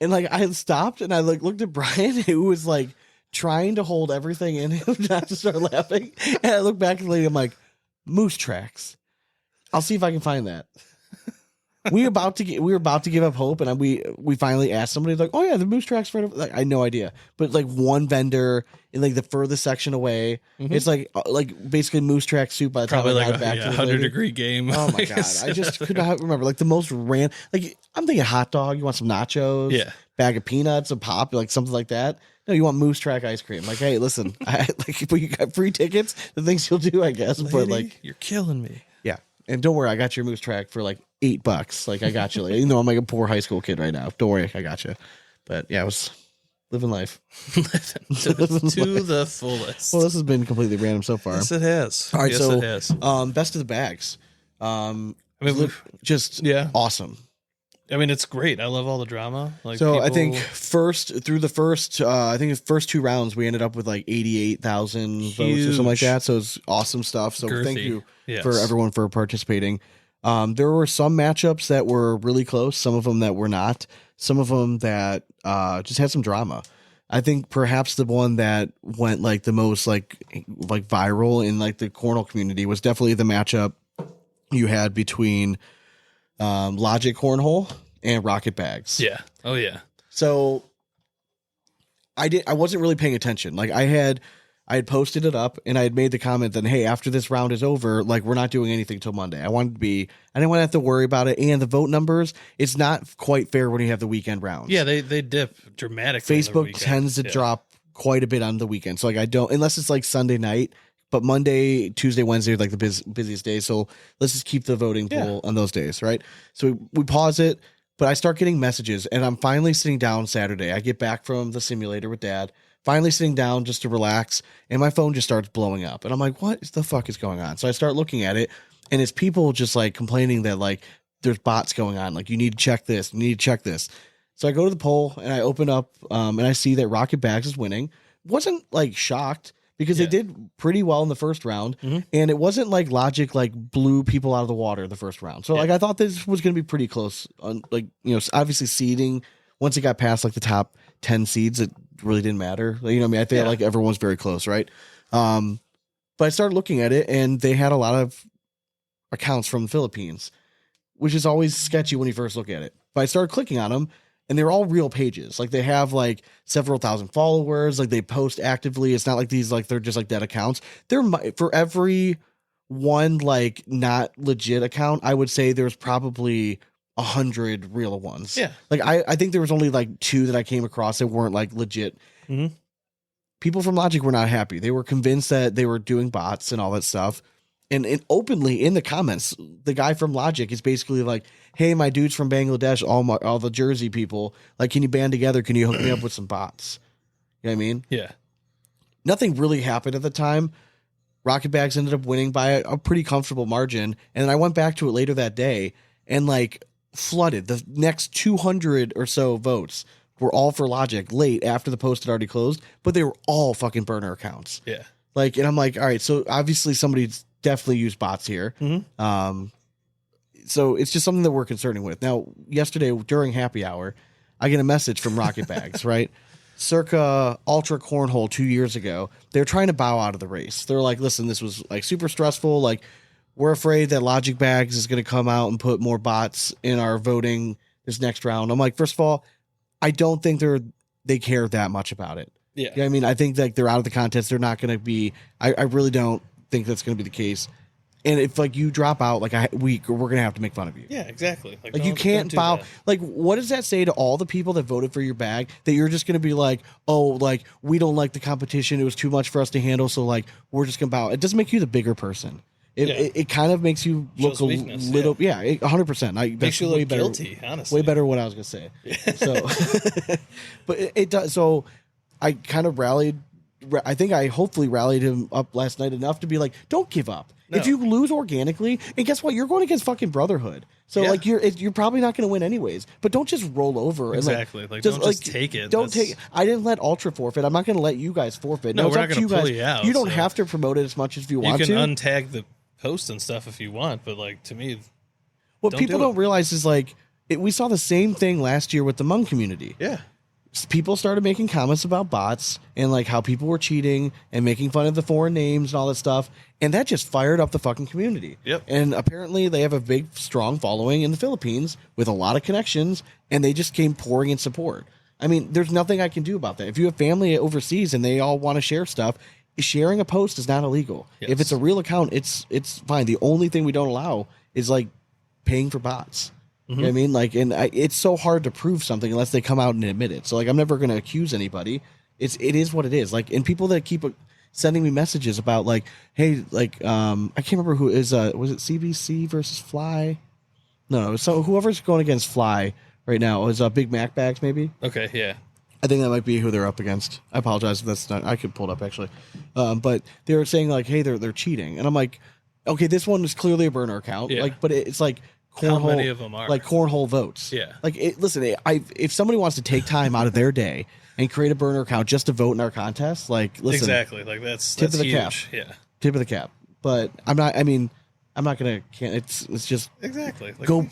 And like I stopped and I like looked at Brian, who was like trying to hold everything in him not to start laughing. And I looked back at the lady, I'm like, moose tracks. I'll see if I can find that. We were about to give up hope, and we finally asked somebody like, oh yeah, the moose tracks right over. Like, I had no idea, but like one vendor in like the furthest section away, it's like basically moose track soup. By the Probably time I like got back to the 100-degree game. Oh my God, I just could not remember like the most like I'm thinking hot dog. You want some nachos? Bag of peanuts, a pop, like something like that. No, you want moose track ice cream. Like, hey, listen, if you got free tickets, the things you'll do, I guess. Lady, but like, you're killing me. Yeah, and don't worry, I got your moose track for like $8. Like I got you. Like, you know, I'm like a poor high school kid right now. Don't worry, I got you. But yeah, I was living life to the fullest. Well, this has been completely random so far. Yes, it has. All right, yes, so it has. Best of the bags. I mean, just awesome. I mean, it's great. I love all the drama. Like, so I think through the first 2 rounds, we ended up with like 88,000 votes or something like that. So it's awesome stuff. So thank you for everyone for participating. There were some matchups that were really close, some of them that were not, some of them that just had some drama. I think perhaps the one that went like the most like viral in like the cornhole community was definitely the matchup you had between Logic Cornhole and Rocket Bags. Yeah. Oh yeah. So I wasn't really paying attention. Like I had posted it up and I had made the comment that, hey, after this round is over, like we're not doing anything till Monday. I didn't want to have to worry about it. And the vote numbers, it's not quite fair when you have the weekend rounds. Yeah, they dip dramatically. Facebook tends to drop quite a bit on the weekend. So like I don't, unless it's like Sunday night, but Monday, Tuesday, Wednesday are like the busiest days. So let's just keep the voting poll on those days, right? So we pause it, but I start getting messages and I'm finally sitting down Saturday. I get back from the simulator with Dad. finally sitting down just to relax, and my phone just starts blowing up. And I'm like, what the fuck is going on? So I start looking at it, and it's people just like complaining that like there's bots going on. Like, you need to check this. You need to check this. So I go to the poll, and I open up, and I see that Rocket Bags is winning. Wasn't like shocked because they did pretty well in the first round, and it wasn't like Logic like blew people out of the water the first round. So like I thought this was going to be pretty close. On like, you know, obviously seeding, once it got past like the top 10 seeds, it really didn't matter. Like, you know what I mean? I think like everyone's very close, right? But I started looking at it, and they had a lot of accounts from the Philippines, which is always sketchy when you first look at it. But I started clicking on them, and they're all real pages. Like, they have like several thousand followers. Like, they post actively. It's not like these, like, they're just like dead accounts. They're for every one like not legit account, I would say there's probably 100 real ones. Yeah. Like, I think there was only like 2 that I came across that weren't like legit. People from Logic were not happy. They were convinced that they were doing bots and all that stuff. And openly in the comments, the guy from Logic is basically like, hey, my dudes from Bangladesh, all the Jersey people, like, can you band together? Can you hook me up with some bots? You know what I mean? Yeah. Nothing really happened at the time. Rocket Bags ended up winning by a pretty comfortable margin. And then I went back to it later that day and like flooded. The next 200 or so votes were all for Logic late after the post had already closed, but they were all fucking burner accounts. Yeah. Like, and I'm like, all right, so obviously somebody's definitely used bots here. So it's just something that we're concerning with. Now, yesterday during happy hour, I get a message from Rocket Bags, right? Circa Ultra Cornhole 2 years ago, they're trying to bow out of the race. They're like, listen, this was like super stressful. Like, we're afraid that Logic Bags is going to come out and put more bots in our voting this next round. I'm like, first of all, I don't think they care that much about it. Yeah. You know what I mean, I think like they're out of the contest. They're not going to be, I really don't think that's going to be the case. And if like you drop out like a week, we're gonna have to make fun of you. Yeah, exactly. Like you can't bow. That. Like, what does that say to all the people that voted for your bag? That you're just gonna be like, oh, like we don't like the competition. It was too much for us to handle. So like we're just gonna bow. It doesn't make you the bigger person. It kind of makes you look weakness, a little. Yeah, 100%. Makes you look guilty. Honestly, way better what I was gonna say. So, but it does. So I kind of rallied. I think I hopefully rallied him up last night enough to be like, don't give up. No. If you lose organically, and guess what, you're going against fucking Brotherhood. So like you're probably not going to win anyways. But don't just roll over. Exactly. And, like don't just take it. Don't take it. I didn't let Ultra forfeit. I'm not going to let you guys forfeit. No, we're not going to pull you out. You don't have to promote it as much as you want to. You can untag the post and stuff if you want, but like to me, what people don't realize is like we saw the same thing last year with the Hmong community. Yeah. People started making comments about bots and like how people were cheating and making fun of the foreign names and all that stuff. And that just fired up the fucking community. Yep. And apparently they have a big, strong following in the Philippines with a lot of connections, and they just came pouring in support. I mean, there's nothing I can do about that. If you have family overseas and they all want to share stuff, sharing a post is not illegal. Yes. If it's a real account, it's fine. The only thing we don't allow is like paying for bots. You know what I mean? Like, and it's so hard to prove something unless they come out and admit it. So like, I'm never going to accuse anybody. It is what it is. Like, and people that keep sending me messages about like, hey, like, I can't remember who is, was it CBC versus Fly? No, so whoever's going against Fly right now is Big Mac Bags maybe. Okay. Yeah. I think that might be who they're up against. I apologize if that's not, I could pull it up actually. But they were saying like, hey, they're cheating. And I'm like, okay, this one is clearly a burner account. Yeah. Like, but it's like, how many of them are like cornhole votes? Yeah, like listen, if somebody wants to take time out of their day and create a burner account just to vote in our contest, like listen, exactly, like that's tip of the huge. Cap, yeah, tip of the cap. But I'm not. I mean, I'm not gonna. It's just exactly like, go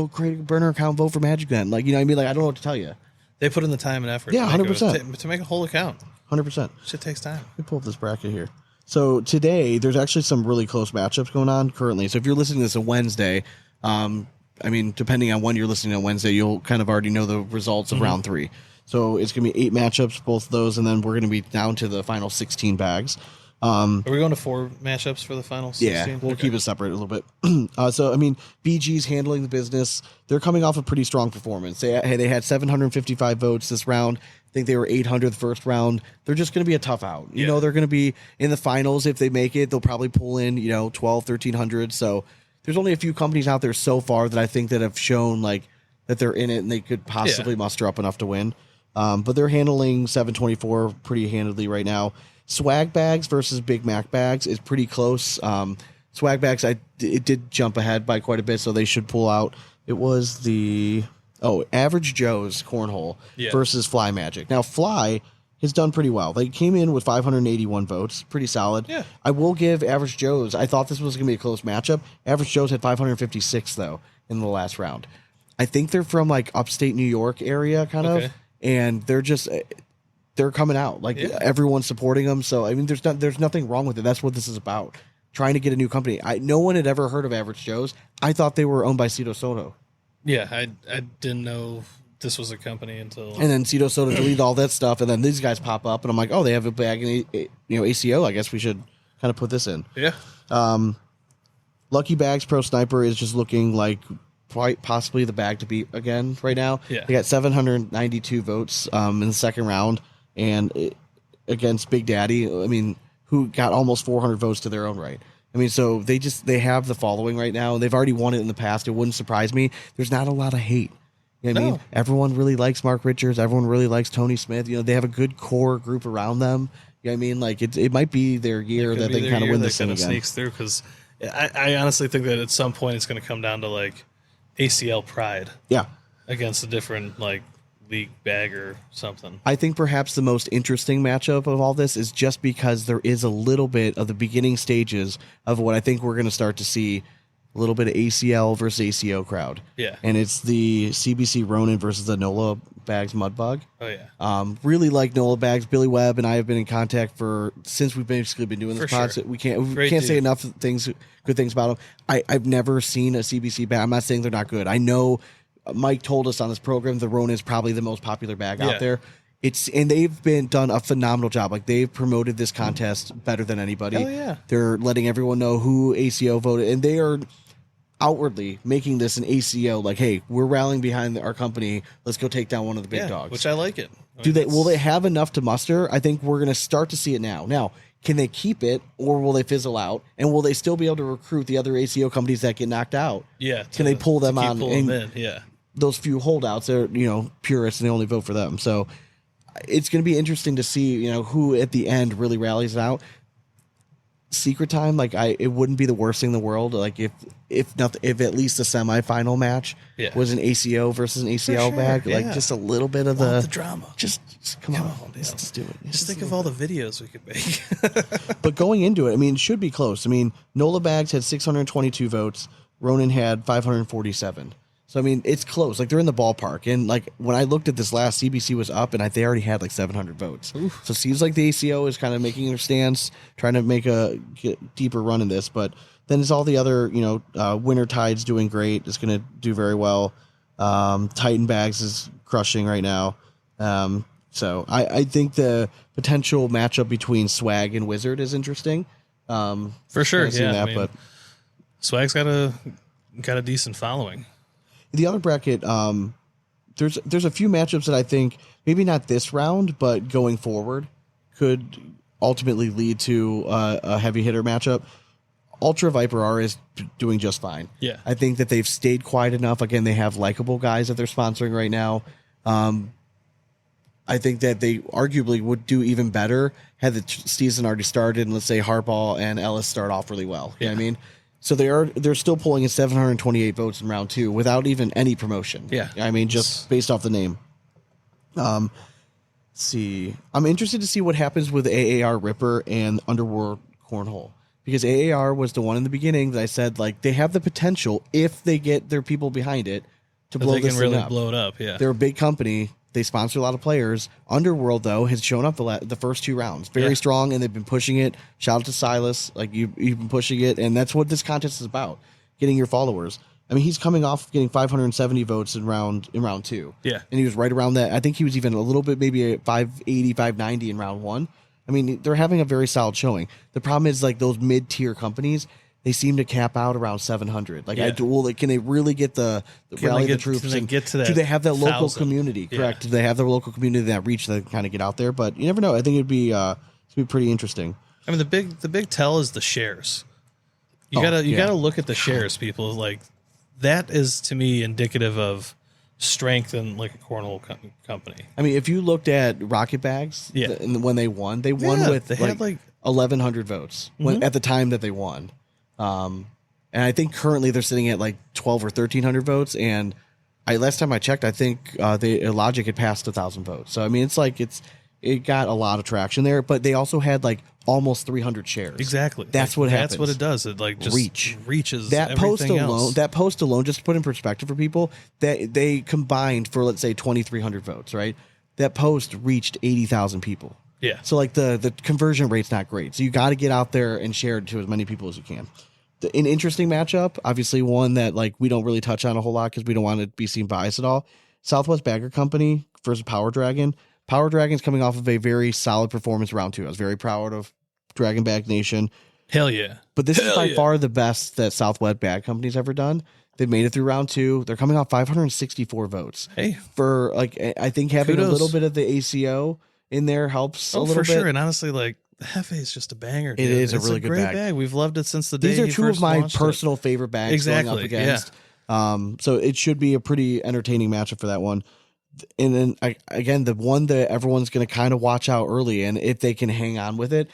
create a burner account, vote for Magic then. Like, you know what I mean? Like, I don't know what to tell you. They put in the time and effort. Yeah, 100% to make a whole account. 100%. Shit takes time. Let me pull up this bracket here. So today, there's actually some really close matchups going on currently. So if you're listening to this on Wednesday. I mean, depending on when you're listening on Wednesday, you'll kind of already know the results of round 3. So it's going to be 8 matchups, both of those, and then we're going to be down to the final 16 bags. Are we going to 4 matchups for the final 16? Yeah, we'll keep it separate a little bit. So, I mean, BG's handling the business. They're coming off a pretty strong performance. They had 755 votes this round. I think they were 800 the first round. They're just going to be a tough out. You know, they're going to be in the finals. If they make it, they'll probably pull in, 12, 1,300. So there's only a few companies out there so far that I think that have shown like that they're in it and they could possibly muster up enough to win. But they're handling 724 pretty handedly right now. Swag bags versus Big Mac bags is pretty close. Swag bags, it did jump ahead by quite a bit, so they should pull out. It was the Average Joe's Cornhole versus Fly Magic. Now Fly has done pretty well. They came in with 581 votes, pretty solid. Yeah. I will give Average Joe's. I thought this was going to be a close matchup. Average Joe's had 556 though in the last round. I think they're from like upstate New York area, kind of, and they're coming out. Like everyone's supporting them. So I mean, there's nothing wrong with it. That's what this is about. Trying to get a new company. No one had ever heard of Average Joe's. I thought they were owned by Cito Soto. Yeah, I didn't know this was a company until. And then Cito Soto deleted all that stuff, and then these guys pop up, and I'm like, oh, they have a bag in ACO. I guess we should kind of put this in. Yeah. Lucky Bags Pro Sniper is just looking like quite possibly the bag to beat again right now. Yeah. They got 792 votes in the second round, and against Big Daddy, I mean, who got almost 400 votes to their own right. I mean, so they have the following right now. They've already won it in the past. It wouldn't surprise me. There's not a lot of hate. You know what I mean? Everyone really likes Mark Richards. Everyone really likes Tony Smith. You know, they have a good core group around them. You know what I mean? Like, it might be their year that they kind of win this thing again. Sneaks through, because I honestly think that at some point it's going to come down to, like, ACL pride. Yeah. Against a different, like, league bag or something. I think perhaps the most interesting matchup of all this is just because there is a little bit of the beginning stages of what I think we're going to start to see, a little bit of ACL versus ACO crowd. Yeah. And it's the CBC Ronin versus the NOLA Bags Mudbug. Oh, yeah. Really like NOLA Bags. Billy Webb and I have been in contact since we've basically been doing this pod. Sure. We can't say enough good things about them. I've never seen a CBC bag. I'm not saying they're not good. I know Mike told us on this program the Ronin is probably the most popular bag out there. And they've done a phenomenal job. Like, they've promoted this contest better than anybody. Oh, yeah. They're letting everyone know who ACO voted, and they are outwardly making this an ACO. Like, hey, we're rallying behind our company. Let's go take down one of the big dogs. Which I like it. Will they have enough to muster? I think we're going to start to see it now. Now, can they keep it, or will they fizzle out? And will they still be able to recruit the other ACO companies that get knocked out? Yeah. Can they pull them on? Yeah. Those few holdouts are, purists, and they only vote for them. So it's going to be interesting to see, who at the end really rallies it out. Secret time, like, it wouldn't be the worst thing in the world. Like, if at least the semifinal match was an ACO versus an ACL bag, like, just a little bit of the drama. Just come on, let's do it. Just think of all the videos we could make. But going into it, I mean, it should be close. I mean, NOLA Bags had 622 votes. Ronin had 547. So, I mean, it's close. Like, they're in the ballpark. And, like, when I looked at this last, CBC was up, and they already had, like, 700 votes. Oof. So it seems like the ACO is kind of making their stance, trying to make a deeper run in this. But then it's all the other, Winter Tide's doing great. It's going to do very well. Titan Bags is crushing right now. So I think the potential matchup between Swag and Wizard is interesting. For sure, yeah. But Swag's got a decent following. The other bracket, there's a few matchups that I think maybe not this round, but going forward could ultimately lead to a heavy hitter matchup. Ultra Viper R is doing just fine. Yeah, I think that they've stayed quiet enough. Again, they have likable guys that they're sponsoring right now. I think that they arguably would do even better had the season already started, and let's say Harbaugh and Ellis start off really well. You know what I mean? So they're still pulling in 728 votes in round 2 without even any promotion. Yeah. I mean, just based off the name. Let's see. I'm interested to see what happens with AAR Ripper and Underworld Cornhole. Because AAR was the one in the beginning that I said, like, they have the potential, if they get their people behind it, to blow this thing up. Blow it up, yeah. They're a big company. They sponsor a lot of players. Underworld, though, has shown up the first 2 rounds. Very strong, and they've been pushing it. Shout out to Silas. Like, you've been pushing it, and that's what this contest is about, getting your followers. I mean, he's coming off getting 570 votes in round 2. Yeah. And he was right around that. I think he was even a little bit, maybe at 580, 590 in round 1. I mean, they're having a very solid showing. The problem is, like, those mid-tier companies, they seem to cap out around 700. Like, can they really get the rally the troops? Can they get to that? Do they have that local 1,000? community? Correct. Do they have the local community that reach to kind of get out there? But you never know. I think it'd be pretty interesting. I mean, the big tell is the shares. You gotta look at the shares, people. Like, that is, to me, indicative of strength in like a cornhole company. I mean, if you looked at Rocket Bags, Yeah. when they won Yeah, with they had like 1,100 votes at the time that they won. And I think currently they're sitting at like 12 or 1,300 votes. And last time I checked, I think Logic had passed 1,000 votes. So I mean, it got a lot of traction there. But they also had like almost 300 shares. Exactly. That's what happens. That's what it does. It like just reaches that post everything alone. else. That post alone, just to put in perspective for people, that they combined for let's say 2,300 votes, right? That post reached 80,000 people. Yeah. So like the conversion rate's not great. So you got to get out there and share it to as many people as you can. An interesting matchup, obviously one that like we don't really touch on a whole lot because we don't want to be seen biased at all. Southwest Bagger Company versus Power Dragon. Power Dragon's coming off of a very solid performance round 2. I was very proud of Dragon Bag Nation. Hell yeah. But this is by far the best that Southwest Bag Company's ever done. They've made it through round 2. They're coming off 564 votes. Hey, for like I think having kudos. a little bit of the ACO in there helps a little for bit. sure. And honestly, like the Hefe is just a banger. Dude. It is it's a really good great bag. We've loved it since the day These are he two of first my launched personal favorite bags going up against. So it should be a pretty entertaining matchup for that one. And then again, the one that everyone's going to kind of watch out early, and if they can hang on with it,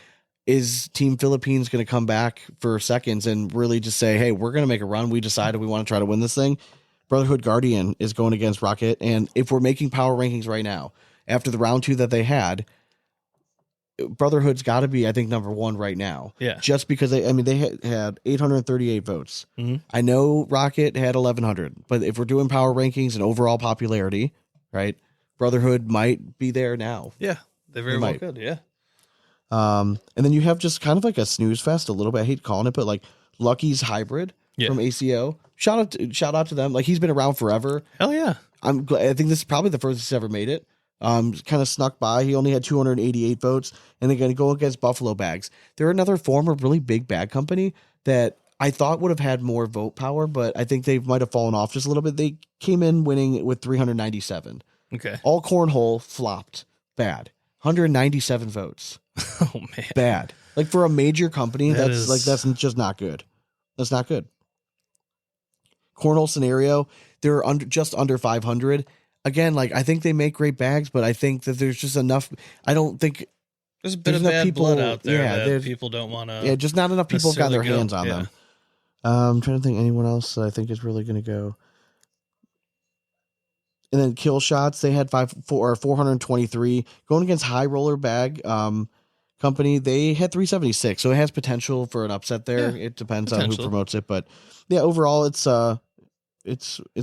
is Team Philippines going to come back for seconds and really just say, hey, we're going to make a run. We decided we want to try to win this thing. Brotherhood Guardian is going against Rocket. And if we're making power rankings right now, after the round 2 that they had, Brotherhood's got to be, I think, number 1 right now. Yeah. Just because they had 838 votes. Mm-hmm. I know Rocket had 1,100, but if we're doing power rankings and overall popularity, right, Brotherhood might be there now. Yeah. They very well could. Yeah. And then you have just kind of like a snooze fest a little bit. I hate calling it, but like Lucky's Hybrid from ACO. Shout out to them. Like he's been around forever. Hell yeah. I'm glad. I think this is probably the furthest he's ever made it. Kind of snuck by. He only had 288 votes, and they're going to go against Buffalo Bags. They're another former really big bag company that I thought would have had more vote power, but I think they might have fallen off just a little bit. They came in winning with 397. Okay. All cornhole flopped. Bad. 197 votes. Oh man. Bad. Like for a major company, That's that's just not good. That's not good. Cornhole scenario, they're just under 500. Again, like I think they make great bags, but I think that there's just enough. I don't think there's a bit there's of enough bad blood out there that people don't want to. Yeah, just not enough people have gotten their hands on them. I'm trying to think anyone else that I think is really going to go. And then kill shots, they had 423 going against High Roller Bag Company. They had 376, so it has potential for an upset there. Yeah, it depends on who promotes it, but yeah, overall it's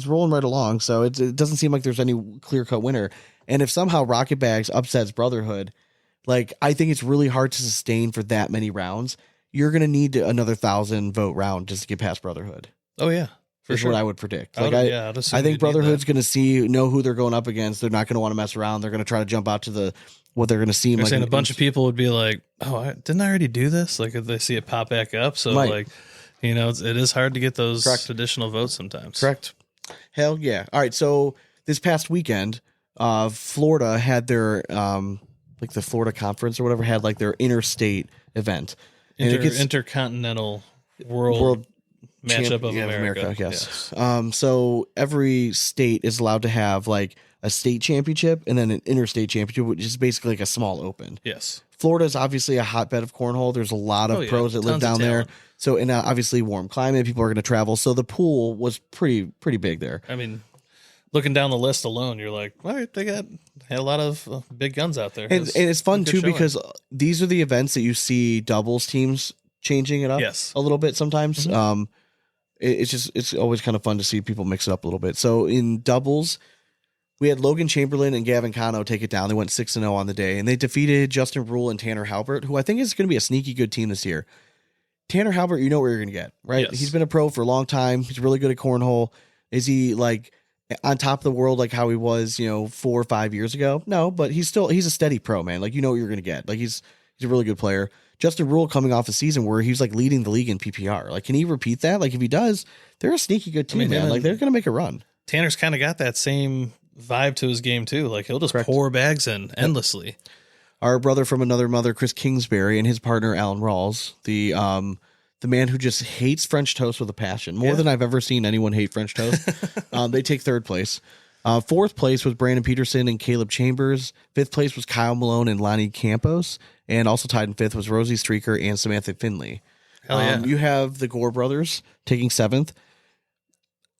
rolling right along. So it doesn't seem like there's any clear cut winner. And if somehow Rocket Bags upsets Brotherhood, like I think it's really hard to sustain for that many rounds. You're gonna need another 1,000 vote round just to get past Brotherhood. Oh yeah. For sure. What I would predict. Like I think Brotherhood's going to know who they're going up against. They're not going to want to mess around. They're going to try to jump out to what they're going to seem like. Saying a bunch of people would be like, "Oh, didn't I already do this?" Like if they see it pop back up. So like, it is hard to get those additional votes sometimes. Correct. Hell yeah. All right. So this past weekend, Florida had their like the Florida Conference or whatever had like their interstate event. Intercontinental World Matchup of America. Yes. So every state is allowed to have like a state championship and then an interstate championship, which is basically like a small open. Yes. Florida is obviously a hotbed of cornhole. There's a lot of pros that live down there. So, and obviously warm climate, people are going to travel. So the pool was pretty big there. I mean, looking down the list alone, you're like, all right, they had a lot of big guns out there. And it's fun too, because these are the events that you see doubles teams changing it up a little bit sometimes. Mm-hmm. It's always kind of fun to see people mix it up a little bit. So in doubles, we had Logan Chamberlain and Gavin Cano take it down. They went 6-0 on the day, and they defeated Justin Rule and Tanner Halbert, who I think is going to be a sneaky good team this year. Tanner Halbert, you know what you're going to get, right? Yes. He's been a pro for a long time. He's really good at cornhole. Is he like on top of the world like how he was, 4 or 5 years ago? No, but he's a steady pro, man. Like, you know what you're going to get. Like he's a really good player. Justin Rule coming off a season where he's like leading the league in PPR. Like, can he repeat that? Like, if he does, they're a sneaky good team, man. Like, they're going to make a run. Tanner's kind of got that same vibe to his game too. Like, he'll just pour bags in endlessly. Our brother from another mother, Chris Kingsbury, and his partner Alan Rawls, the man who just hates French toast with a passion, more than I've ever seen anyone hate French toast. They take third place. Fourth place was Brandon Peterson and Caleb Chambers. Fifth place was Kyle Malone and Lonnie Campos. And also tied in fifth was Rosie Streaker and Samantha Finley. Hell yeah. You have the Gore brothers taking seventh.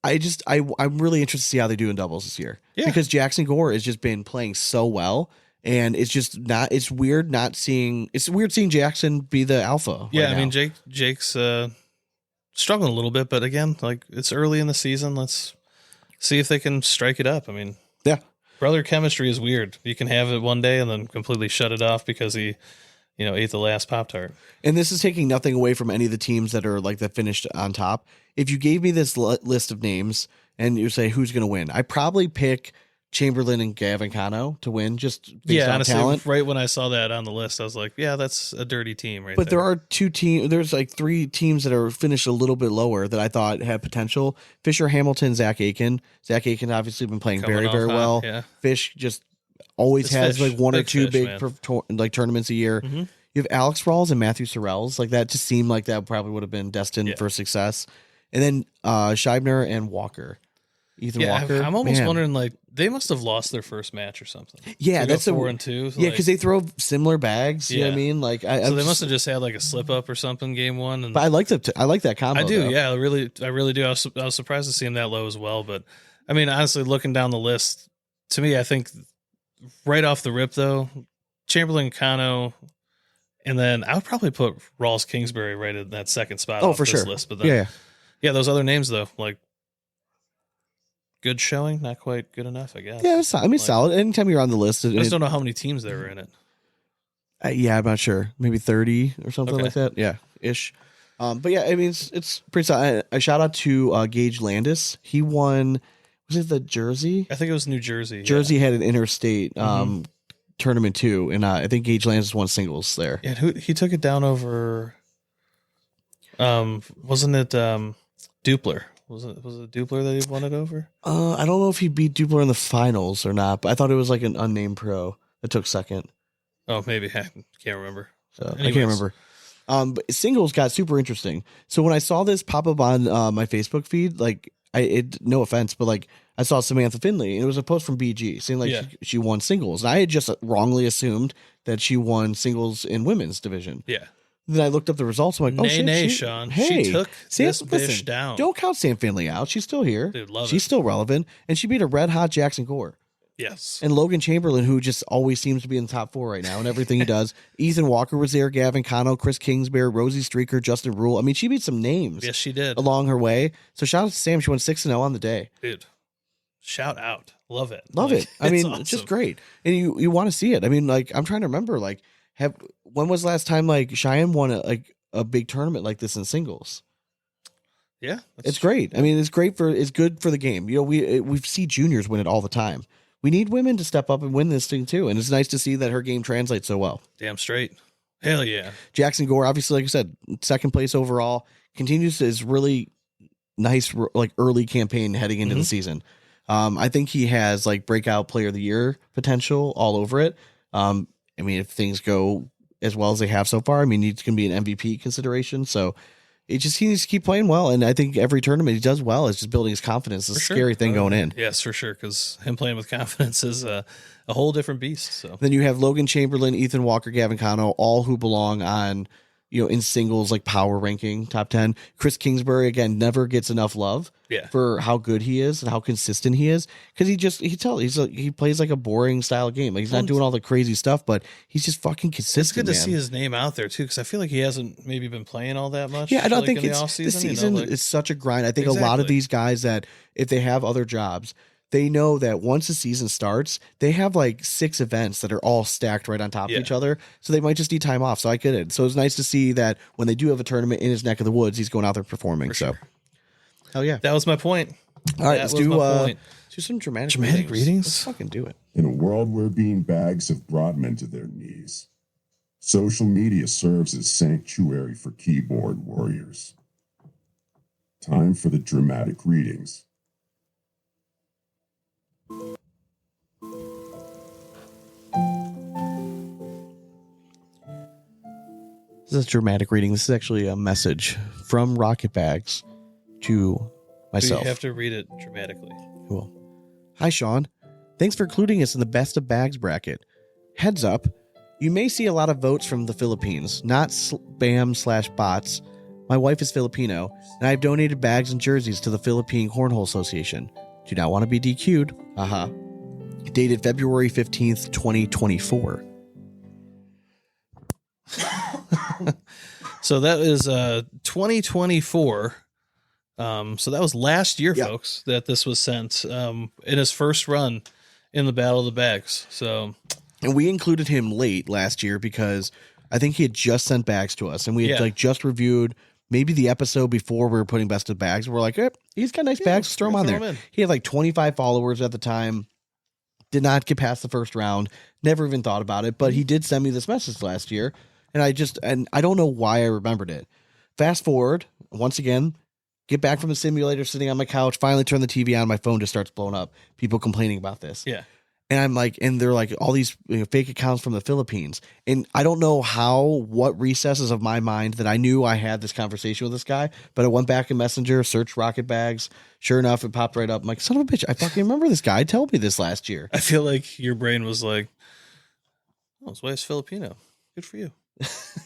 I'm really interested to see how they do in doubles this year. Yeah. Because Jackson Gore has just been playing so well. And it's weird seeing Jackson be the alpha. Yeah, right I mean, now. Jake's struggling a little bit, but again, like it's early in the season. Let's see if they can strike it up. I mean, yeah, brother chemistry is weird. You can have it one day and then completely shut it off because he, ate the last Pop-Tart. And this is taking nothing away from any of the teams that are like that finished on top. If you gave me this list of names and you say who's going to win, I probably pick Chamberlain and Gavin Cano to win just based on honestly, talent. right when I saw that on the list, I was like, yeah, that's a dirty team right But there. there are there's like three teams that are finished a little bit lower that I thought had potential. Fisher Hamilton, Zach Aiken. Zach Aiken obviously been playing Coming very, off very hot, well. yeah. Fish just always It's has Fish. like one or Big two Fish, man. tournaments a year. Mhm. You have Alex Rawls and Matthew Sorrells. Like that just seemed like that probably would have been destined for success. And then Scheibner and Walker. Ethan Walker. I'm almost Man. wondering, like, they must have lost their first match or something. Yeah, To go that's 4-2. Yeah, because they throw similar bags. You know what I mean? Like, so they must have just had like a slip up or something game one. And But I like that combo. I do, though. yeah, I really do. I was surprised to see him that low as well. But I mean, honestly, looking down the list, to me, I think right off the rip though, Chamberlain, Kano, and then I would probably put Rawls Kingsbury right in that second spot. Oh, off for this sure. List. But then, Yeah. those other names though, like good showing, not quite good enough, I guess. Yeah, it's, I mean, solid. Anytime you're on the list, I just don't know how many teams there were in it. yeah, I'm not sure. Maybe 30 or something Okay. like that. Yeah, ish. But yeah, I mean, it's pretty solid. A shout out to Gage Landis. He won. Was it the Jersey? I think it was New Jersey. yeah. Jersey had an interstate tournament too, and I think Gage Landis won singles there. Yeah, he took it down over. Wasn't it Dupler? Was it Dupler that he won it over? I don't know if he beat Dupler in the finals or not, but I thought it was like an unnamed pro that took second. Oh, maybe I can't remember. So I Anyways. can't remember. But singles got super interesting. So when I saw this pop up on my Facebook feed, like no offense, but like I saw Samantha Finley, and it was a post from BG saying like she won singles, and I had just wrongly assumed that she won singles in women's division. Yeah. Then I looked up the results. I'm like, oh shit, Nay, Sean. Hey, She took this listen, bitch down. Don't count Sam Finley out. She's still here. Dude, love She's it. still relevant, and she beat a red hot Jackson Gore. Yes. And Logan Chamberlain, who just always seems to be in the top four right now and everything he does. Ethan Walker was there, Gavin Cano, Chris Kingsbury, Rosie Streaker, Justin Rule. I mean, she beat some names Yes, she did. along her way. So shout out to Sam. She won 6-0 on the day. Dude, shout out. Love it. Love Like, it. I mean, awesome. it's just great. And you want to see it. I mean, like, I'm trying to remember, like, when was the last time, like, Cheyenne won a big tournament like this in singles? Yeah. It's great. I mean, it's good for the game. You know, we see juniors win it all the time. We need women to step up and win this thing too. And it's nice to see that her game translates so well. Damn straight. Hell yeah. Jackson Gore, obviously, like I said, second place overall, continues his really nice, like, early campaign heading into the season. I think he has like breakout player of the year potential all over it. I mean, if things go as well as they have so far, I mean, he's going to be an MVP consideration. So he needs to keep playing well. And I think every tournament he does well is just building his confidence. It's a scary thing going in. Yes, for sure. Because him playing with confidence is a whole different beast. So Then you have Logan Chamberlain, Ethan Walker, Gavin Cano, all who belong on, in singles, like power ranking top 10. Chris Kingsbury, again, never gets enough love for how good he is and how consistent he is. Cause he plays like a boring style game. Like he's not doing all the crazy stuff, but he's just fucking consistent. it's good to man. see his name out there too. Cause I feel like he hasn't maybe been playing all that much. Yeah, I don't like, think in it's the the season. It's such a grind. I think a lot of Exactly. these guys that if they have other jobs, they know that once the season starts, they have like 6 events that are all stacked right on top of each other. So they might just need time off. So I get it. So it's nice to see that when they do have a tournament in his neck of the woods, he's going out there performing. Hell yeah. That was my point. All right, That let's was my do point. some dramatic Dramatic readings? Let's fucking do it. In a world where beanbags have brought men to their knees, social media serves as sanctuary for keyboard warriors. Time for the dramatic readings. This is a dramatic reading. This is actually a message from Rocket Bags to So myself. you have to read it dramatically. Cool. Hi, Sean. Thanks for including us in the best of bags bracket. Heads up, you may see a lot of votes from the Philippines, not spam/bots. My wife is Filipino, and I've donated bags and jerseys to the Philippine Cornhole Association. Do not want to be DQ'd. Dated February 15th, 2024. So that is 2024. So that was last year, folks, that this was sent in his first run in the Battle of the Bags. So, and we included him late last year because I think he had just sent bags to us, and we had like just reviewed maybe the episode before we were putting best of bags. We're like, he's got nice bags. Let's throw him on there. He had like 25 followers at the time. Did not get past the first round. Never even thought about it, but he did send me this message last year, and I don't know why I remembered it. Fast forward once again. Get back from the simulator, sitting on my couch, finally turn the TV on, my phone just starts blowing up. People complaining about this. Yeah. And I'm like, and they're like all these fake accounts from the Philippines. And I don't know what recesses of my mind that I knew I had this conversation with this guy, but I went back in Messenger, searched Rocket Bags. Sure enough, it popped right up. I'm like, son of a bitch, I fucking remember this guy told me this last year. I feel like your brain was like, oh, his wife's Filipino. Good for you.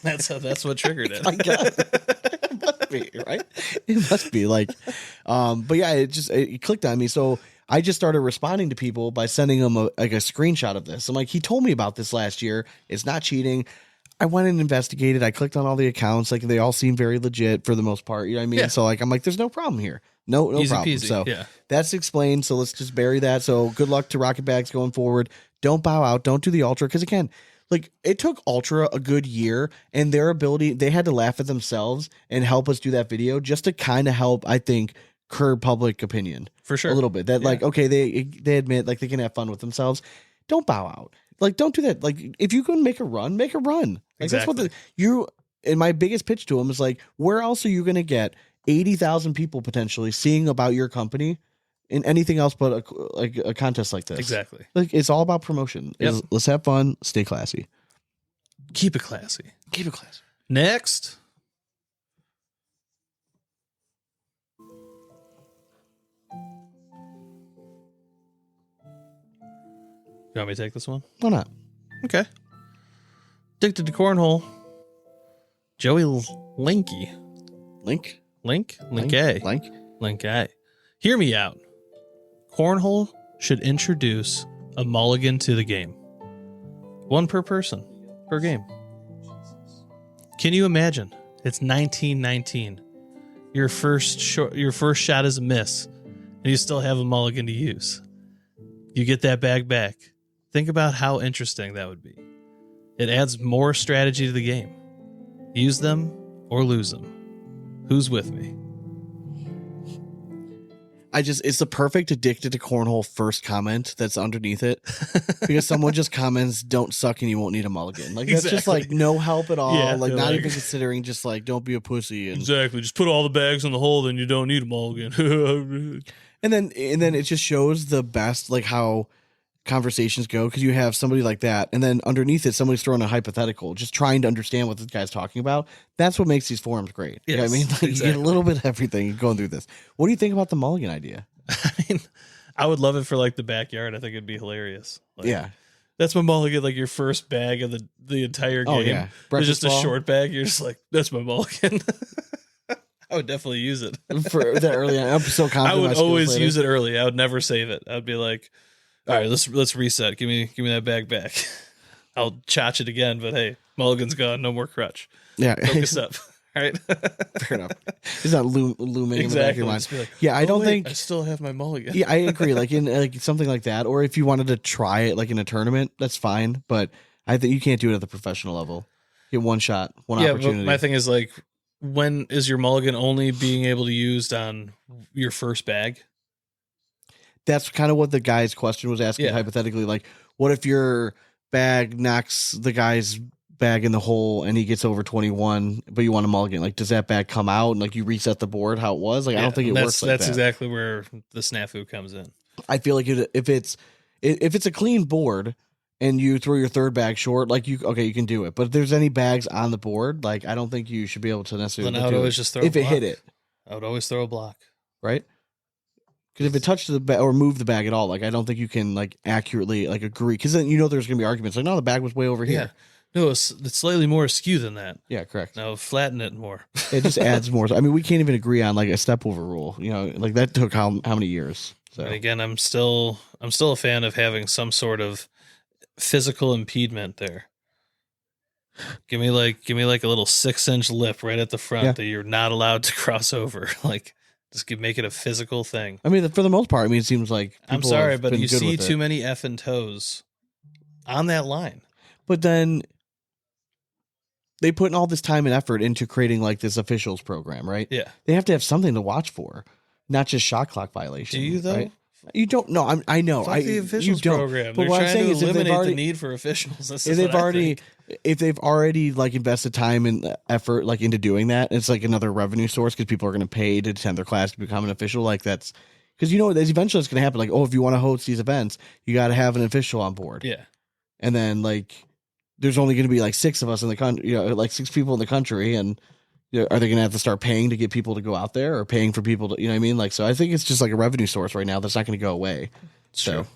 That's what triggered it. I guess. It must be, right? It must be like, but yeah, it clicked on me. So I just started responding to people by sending them a screenshot of this. I'm like, he told me about this last year. It's not cheating. I went and investigated. I clicked on all the accounts. Like, they all seem very legit for the most part. You know what I mean? Yeah. So like, I'm like, there's no problem here. No Easy problem. Peasy. So yeah. That's explained. So let's just bury that. So good luck to Rocket Bags going forward. Don't bow out. Don't do the Ultra. Because again, like, it took Ultra a good year, and their ability, they had to laugh at themselves and help us do that video just to kind of help, I think, curb public opinion. For sure. A little bit. That like, okay, they admit like they can have fun with themselves. Don't bow out. Like, don't do that. Like, if you can make a run, make a run. Like, exactly. That's what and my biggest pitch to them is like, where else are you going to get 80,000 people potentially seeing about your company in anything else but a contest like this? Exactly. Like, it's all about promotion. Yep. Let's have fun. Stay classy. Keep it classy. Keep it classy. Next. You want me to take this one? Why not? Okay. Addicted to cornhole. Joey Linky. Link A. Link A. Hear me out. Cornhole should introduce a mulligan to the game. One per person, per game. Can you imagine? It's 1919. Your first shot is a miss, and you still have a mulligan to use. You get that bag back. Think about how interesting that would be. It adds more strategy to the game. Use them or lose them. Who's with me? It's the perfect addicted to cornhole first comment that's underneath it, because someone just comments, don't suck and you won't need a mulligan. Like, that's just like no help at all. Yeah, like, not even considering, just like, don't be a pussy. And exactly. Just put all the bags in the hole, then you don't need a mulligan. and then it just shows the best, like, how conversations go, because you have somebody like that, and then underneath it, somebody's throwing a hypothetical, just trying to understand what this guy's talking about. That's what makes these forums great. Yes, you know what I mean? Like, exactly. You get a little bit of everything going through this. What do you think about the mulligan idea? I mean, I would love it for like the backyard. I think it'd be hilarious. Like, yeah. That's my mulligan, like your first bag of the entire game. Oh, yeah. It's just a short bag. You're just like, that's my mulligan. I would definitely use it. For that early on. I'm so confident. I would always use it early. I would never save it. I'd be like, all right, let's reset. Give me that bag back. I'll chotch it again, but hey, mulligan's gone. No more crutch. Yeah. Focus up. All right. Fair enough. It's not looming in the back of your mind. Like, yeah, I don't think I still have my mulligan. Yeah, I agree. Like, in like something like that, or if you wanted to try it like in a tournament, that's fine. But I think you can't do it at the professional level. Get one shot, one opportunity. But my thing is, like, when is your mulligan only being able to used on your first bag? That's kind of what the guy's question was asking, hypothetically. Like, what if your bag knocks the guy's bag in the hole and he gets over 21, but you want a mulligan? Like, does that bag come out and like you reset the board how it was? Like, I don't think it works like that. That's exactly where the snafu comes in. I feel like if it's a clean board and you throw your third bag short, like, you can do it. But if there's any bags on the board, like, I don't think you should be able to necessarily. Then I would always just throw if it hit it. I would always throw a block. Right? Because if it touched the bag or moved the bag at all, like I don't think you can like accurately like agree. Because then there's gonna be arguments like, no, the bag was way over here. No, it's slightly more askew than that. Yeah, correct. Now flatten it more. It just adds more. I mean, we can't even agree on like a step over rule. Like that took how many years? So And again, I'm still a fan of having some sort of physical impediment there. Give me like a little 6-inch lip right at the front that you're not allowed to cross over. Like, just make it a physical thing. I mean, for the most part, I mean, it seems like I'm sorry, but you see too many effing toes on that line. But then they put in all this time and effort into creating like this officials program, right? Yeah. They have to have something to watch for, not just shot clock violation. Do you though? Right? You don't know. I know. Fuck the officials program. But They're what I'm trying saying to is, eliminate the need for officials. If they've already like invested time and effort like into doing that, it's like another revenue source because people are going to pay to attend their class to become an official. Like that's because eventually it's going to happen. Like, oh, if you want to host these events, you got to have an official on board. Yeah. And then like, there's only going to be like 6 of us in the country, like 6 people in the country, and are they going to have to start paying to get people to go out there, or paying for people to, you know what I mean? Like, so I think it's just like a revenue source right now that's not going to go away. So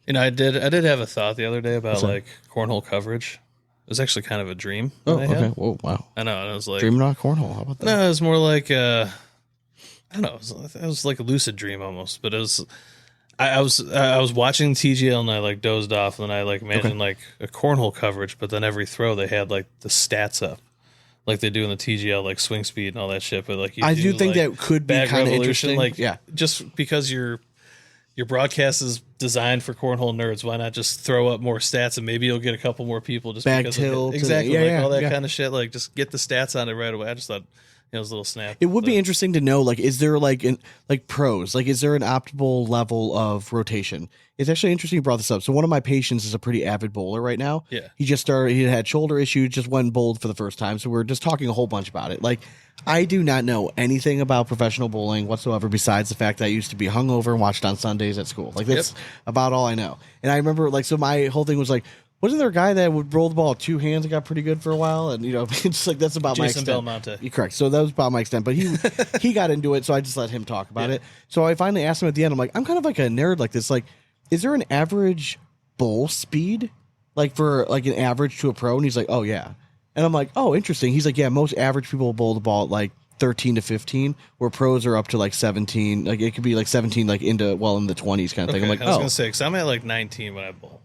I did have a thought the other day about like cornhole coverage. It was actually kind of a dream. Oh, okay. Whoa, wow. I know. And I was like, dreaming on cornhole. How about that? No, it was more like I don't know. It was like a lucid dream almost. But it was. I was watching TGL and I like dozed off, and then I like imagined like a cornhole coverage, but then every throw they had like the stats up, like they do in the TGL, like swing speed and all that shit. But like I do think that could be kind of interesting. Like, just because your broadcast is designed for cornhole nerds, why not just throw up more stats and maybe you'll get a couple more people just bag because tilt, exactly all that kind of shit. Like just get the stats on it right away. I just thought. It was a little snap. It would be interesting to know, like, is there like pros? Like, is there an optimal level of rotation? It's actually interesting you brought this up. So one of my patients is a pretty avid bowler right now. Yeah. He just started, he had shoulder issues, just went and bowled for the first time. So we're just talking a whole bunch about it. Like, I do not know anything about professional bowling whatsoever besides the fact that I used to be hungover and watched on Sundays at school. Like, that's about all I know. And I remember, like, so my whole thing was like, wasn't there a guy that would roll the ball with 2 hands and got pretty good for a while? And, it's like, that's about my extent. Jason Belmonte. You're correct. So that was about my extent. But he got into it, so I just let him talk about it. So I finally asked him at the end, I'm like, I'm kind of like a nerd like this. Like, is there an average bowl speed? Like, for like an average to a pro? And he's like, oh, yeah. And I'm like, oh, interesting. He's like, yeah, most average people bowl the ball at like 13 to 15, where pros are up to like 17. Like, it could be like 17, like in the 20s kind of thing. I'm like, I was going to say, because I'm at like 19 when I bowl.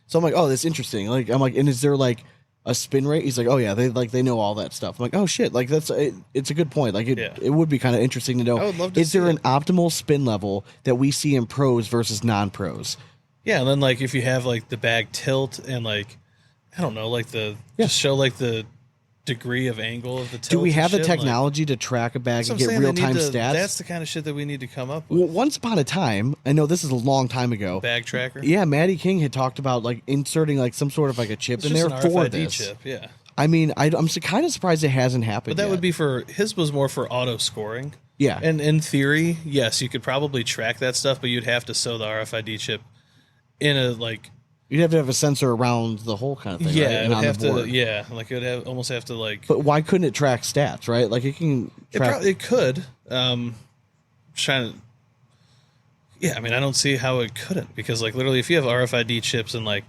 So I'm like, oh, that's interesting. Like, I'm like, and is there like a spin rate? He's like, oh yeah, they know all that stuff. I'm like, oh shit, like it's a good point. Like it would be kind of interesting to know. I would love to is there an optimal spin level that we see in pros versus non-pros? Yeah, and then like if you have like the bag tilt and like I don't know, like just show like the degree of angle of the tilt. Do we have the shit, technology to track a bag and get real-time stats? That's the kind of shit that we need to come up with. Well, once upon a time, I know this is a long time ago. Bag tracker. Yeah, Maddie King had talked about like inserting like some sort of like a chip in there for RFID this. chip, yeah. I mean, I'm kind of surprised it hasn't happened. But that yet. would be his was more for auto scoring. Yeah. And in theory, yes, you could probably track that stuff, but you'd have to sew the RFID chip in a like. You'd have to have a sensor around the whole kind of thing. Yeah, right? And it would on have the board. to. Yeah, like it would almost have to like. But why couldn't it track stats? Right, like it can. Track... It could. Trying to. Yeah, I mean, I don't see how it couldn't because like literally, if you have RFID chips and like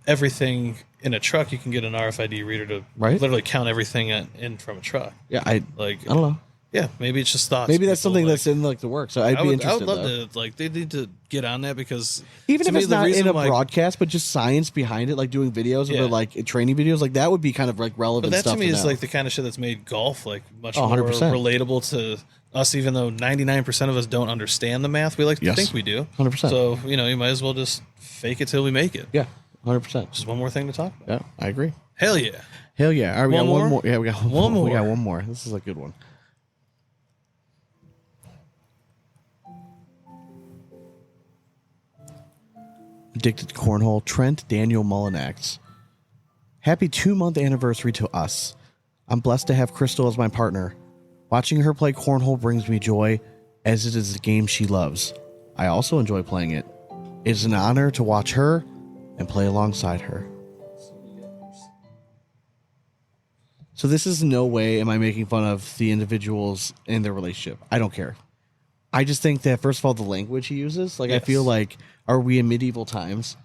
everything in a truck, you can get an RFID reader to literally count everything in from a truck. Yeah, I don't know. Yeah, maybe it's just thoughts. Maybe that's something that's in like the works. So I'd be interested. I would love to like they need to get on that because even if it's not in a broadcast, but just science behind it, like doing videos or like training videos, like that would be kind of like relevant. But that stuff to me is know. like the kind of shit that's made golf like much 100%. more relatable to us. Even though 99% of us don't understand the math, we like to think we do. 100%. So you might as well just fake it till we make it. Yeah, 100%. Just one more thing to talk about. Yeah, I agree. Hell yeah. Hell yeah. All right, we got one more. Yeah, we got one more. We got one more. This is a good one. Addicted to cornhole, Trent Daniel Mullinax. Happy 2-month anniversary to us. I'm blessed to have Crystal as my partner. Watching her play cornhole brings me joy, as it is a game she loves. I also enjoy playing it. It is an honor to watch her and play alongside her. So this is no way am I making fun of the individuals in their relationship. I don't care. I just think that, first of all, the language he uses, like, Yes. I feel like, are we in medieval times?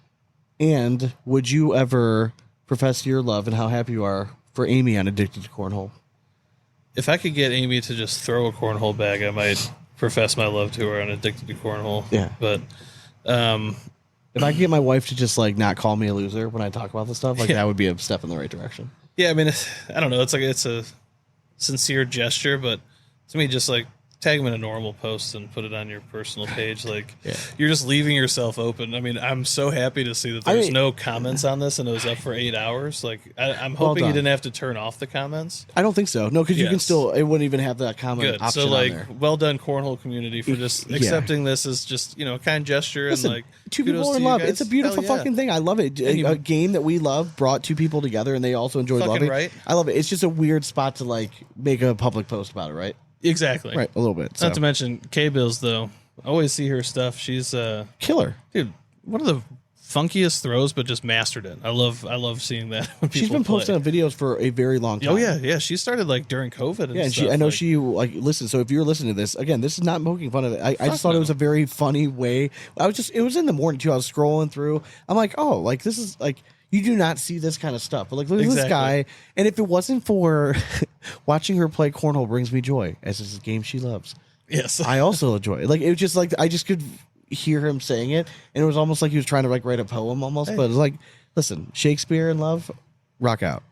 And would you ever profess your love and how happy you are for Amy on Addicted to Cornhole? If I could get Amy to just throw a cornhole bag, I might profess my love to her on Addicted to Cornhole. Yeah. But If I could get my wife to just, like, not call me a loser when I talk about this stuff, like, Yeah. that would be a step in the right direction. yeah, I mean, I don't know. It's like it's a sincere gesture, but to me, just like tag them in a normal post and put it on your personal page. Like you're just leaving yourself open. I mean, I'm so happy to see that there's no comments on this and it was up for 8 hours. Like I'm hoping you done. didn't have to turn off the comments. I don't think so. No, because you can Yes. still, it wouldn't even have that comment Good. option So on like, there. well done, cornhole community, for just Yeah. accepting this as just a kind gesture. Listen, and like two kudos people to in you love. guys. It's a beautiful Hell yeah. fucking thing. I love it. And you- A game that we love brought two people together and they also enjoyed Fucking loving. right. I love it. It's just a weird spot to like make a public post about it, right? Exactly. Right, a little bit. So. Not to mention K-Bills though. I always see her stuff. She's Killer. dude, one of the funkiest throws, but just mastered it. I love seeing that. When She's people been play. posting on videos for a very long time. Oh yeah. She started like during COVID. And Yeah, and stuff. I know like, she like listen. So if you're listening to this again, this is not poking fun of it. I just thought no. it was a very funny way. It was in the morning too. I was scrolling through. I'm like, oh, like this is like you do not see this kind of stuff. But like look at this guy. And if it wasn't for watching her play cornhole brings me joy, as it's a game she loves. Yes. I also enjoy it. Like it was just like I just could hear him saying it, and it was almost like he was trying to like write a poem almost. But it's like, listen, Shakespeare and love, rock out.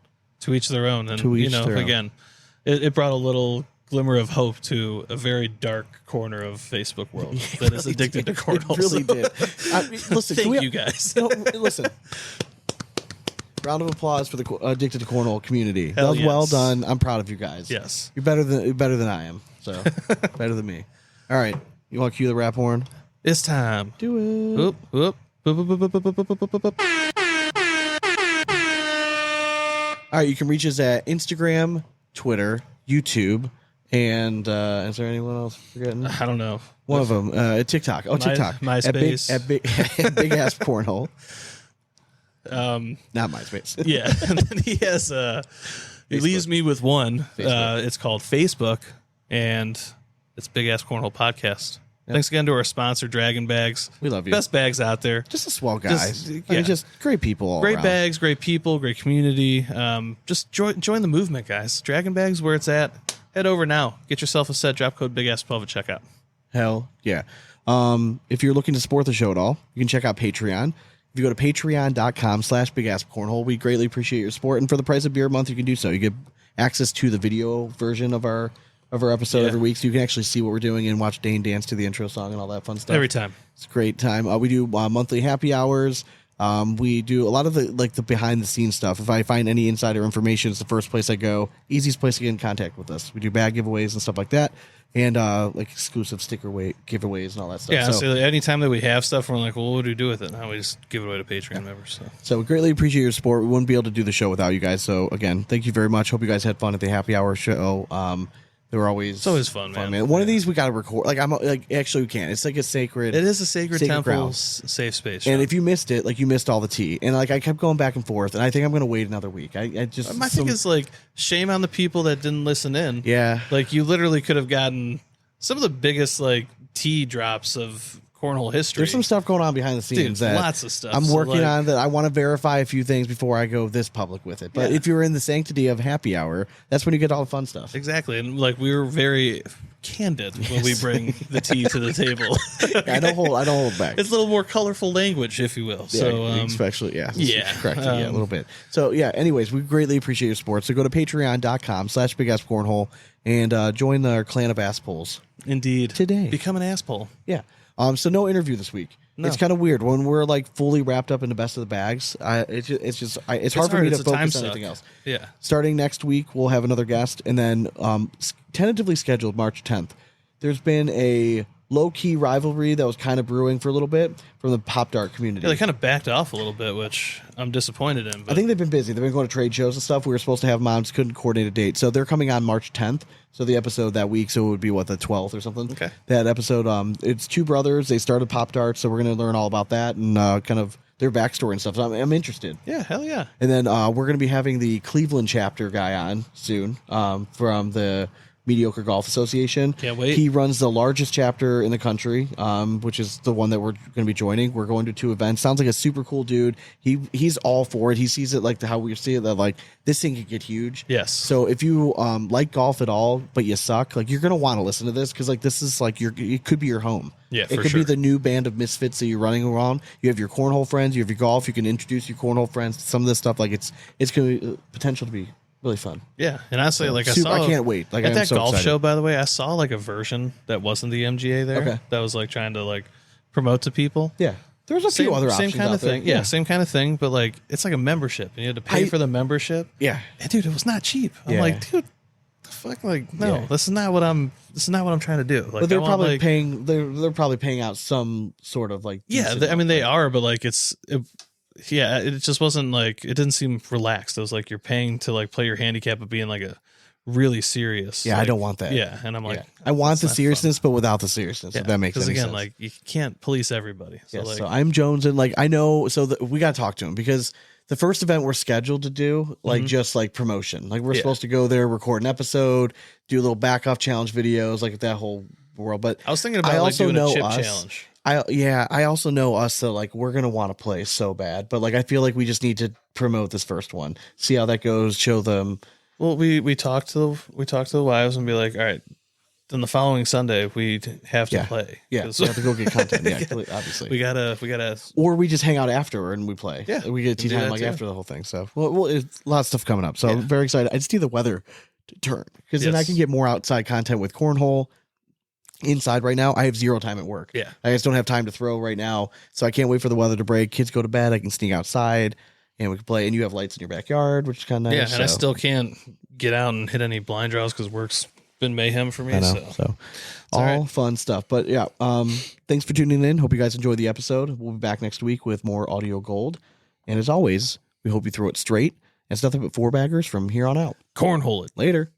To each their own. And To each their own. again, it brought a little glimmer of hope to a very dark corner of Facebook world that is addicted to cornhole. It really did. I mean, listen, Thank can we- you guys. No, listen. Round of applause for the Addicted to Cornhole community. Hell That was well yes. done. I'm proud of you guys. Yes. You're better than I am. So better than me. All right. You want to cue the rap horn? It's time. Do it. Whoop, whoop. Boop, boop, boop, boop, boop, boop, boop, boop, boop. All right. You can reach us at Instagram, Twitter, YouTube, and is there anyone else forgetting? I don't know. One of them. TikTok. Oh, TikTok. MySpace. At big ass cornhole. Um, Not MySpace. yeah. And then he has he leaves me with one. It's called Facebook, and it's Big Ass Cornhole Podcast. Thanks again to our sponsor, Dragon Bags. We love you. Best bags out there. Just a swell guys. Just- I mean, yeah. just great people. All Great around. bags, great people, great community. Just join the movement, guys. Dragon Bags, where it's at. Head over now. Get yourself a set. Drop code Big Ass 12 at checkout. Hell yeah. If you're looking to support the show at all, you can check out Patreon. If you go to patreon.com/bigasscornhole, we greatly appreciate your support. And for the price of beer a month, you can do so. You get access to the video version of our episode Yeah. every week, so you can actually see what we're doing and watch Dane dance to the intro song and all that fun stuff. Every time. It's a great time. We do monthly happy hours. We do a lot of the behind the scenes stuff. If I find any insider information, it's the first place I go. Easiest place to get in contact with us. We do bag giveaways and stuff like that, and like exclusive sticker giveaways and all that stuff. Yeah, so, so anytime that we have stuff, we're like, well, what do we do with it? Now we just give it away to Patreon members. So we greatly appreciate your support. We wouldn't be able to do the show without you guys. So again, thank you very much. Hope you guys had fun at the happy hour show. They were always It's always fun, man. One of these we got to record. Like actually we can't. It's like a sacred. It is a sacred temple, ground. safe space. And Sean. if you missed it, like you missed all the tea. And like I kept going back and forth, and I think I'm going to wait another week. I just my thing is like, shame on the people that didn't listen in. yeah. Like you literally could have gotten some of the biggest like tea drops of cornhole history. There's some stuff going on behind the scenes Dude, that lots of stuff. I'm So, working like- on that I want to verify a few things before I go this public with it. But Yeah. if you're in the sanctity of happy hour, that's when you get all the fun stuff. Exactly. And like we were very candid when we bring the tea to the table. I don't hold back. It's a little more colorful language, if you will. So especially yeah, correct. Yeah, a little bit. So yeah, anyways, we greatly appreciate your support. So go to patreon.com/bigasscornhole and join our clan of assholes. indeed. Today. Become an asshole. Yeah. So no interview this week. No. It's kind of weird when we're like fully wrapped up in the best of the bags. It's hard for me to It's a time focus on suck. anything else. Yeah. Starting next week, we'll have another guest, and then tentatively scheduled March 10th. There's been a low-key rivalry that was kind of brewing for a little bit from the Pop Dart community. Yeah, they kind of backed off a little bit, which I'm disappointed in. But I think they've been busy. They've been going to trade shows and stuff. We were supposed to have them on, just couldn't coordinate a date. So they're coming on March 10th. So the episode that week, so it would be what, the 12th or something? Okay. That episode, it's two brothers. They started Pop Dart, so we're going to learn all about that and kind of their backstory and stuff. So I'm interested. yeah, hell yeah. And then we're going to be having the Cleveland chapter guy on soon from the Mediocre Golf Association. Can't wait. He runs the largest chapter in the country, which is the one that we're going to be joining. We're going to 2 events. Sounds like a super cool dude. He's all for it. He sees it like how we see it, that like this thing could get huge. Yes. So if you like golf at all, but you suck, like you're going to want to listen to this because like this is like it could be your home. Yeah, it could be the new band of misfits that you're running around. You have your cornhole friends, you have your golf. You can introduce your cornhole friends to some of this stuff. Like it's going to potential to be really fun. Yeah, and honestly, like I can't wait. Like at I'm that so golf excited. show, by the way, I saw like a version that wasn't the MGA there. Okay. That was like trying to like promote to people. Yeah, there's a few other same options kind out of thing. there. Yeah, same kind of thing, but like it's like a membership, and you had to pay for the membership. Yeah, And dude, it was not cheap. I'm Yeah. like, dude, the fuck, like no, Yeah. this is not what I'm trying to do. Like, but they're I want, probably like, paying. They're probably paying out some sort of like. Yeah, decent I mean they amount. are, but like yeah, it just wasn't like, it didn't seem relaxed. It was like you're paying to like play your handicap of being like a really serious. Yeah, like, I don't want that. Yeah, and I'm like, Yeah. I want that's the not seriousness, but without the seriousness. yeah, If that makes because any again, sense. like you can't police everybody. So Yeah, like, so I'm Jones, and like I know, so we got to talk to him because the first event we're scheduled to do, like just like promotion, like we're Yeah. supposed to go there, record an episode, do a little back off challenge videos, like that whole world. But I was thinking about I like also doing a know chip us. challenge. I also know us, so like we're gonna want to play so bad, but like I feel like we just need to promote this first one, see how that goes, show them. Well, we talked to the wives and be like, all right, then the following Sunday we have to play. Yeah, 'Cause we have to go get content. Yeah, obviously. we gotta. Or we just hang out after and we play. Yeah, we get tea we can do time that like too. after the whole thing. So well, it's a lot of stuff coming up. So Yeah. I'm very excited. I just need the weather to turn because then I Yes. can get more outside content with cornhole. Inside right now, I have 0 time at work. Yeah. I just don't have time to throw right now. So I can't wait for the weather to break. Kids go to bed. I can sneak outside and we can play. And you have lights in your backyard, which is kind of nice. Yeah, and I so. still can't get out and hit any blind draws because work's been mayhem for me. I know. So all all right. fun stuff. But yeah, thanks for tuning in. Hope you guys enjoyed the episode. We'll be back next week with more audio gold. And as always, we hope you throw it straight. It's nothing but 4 baggers from here on out. Cornhole it. Later.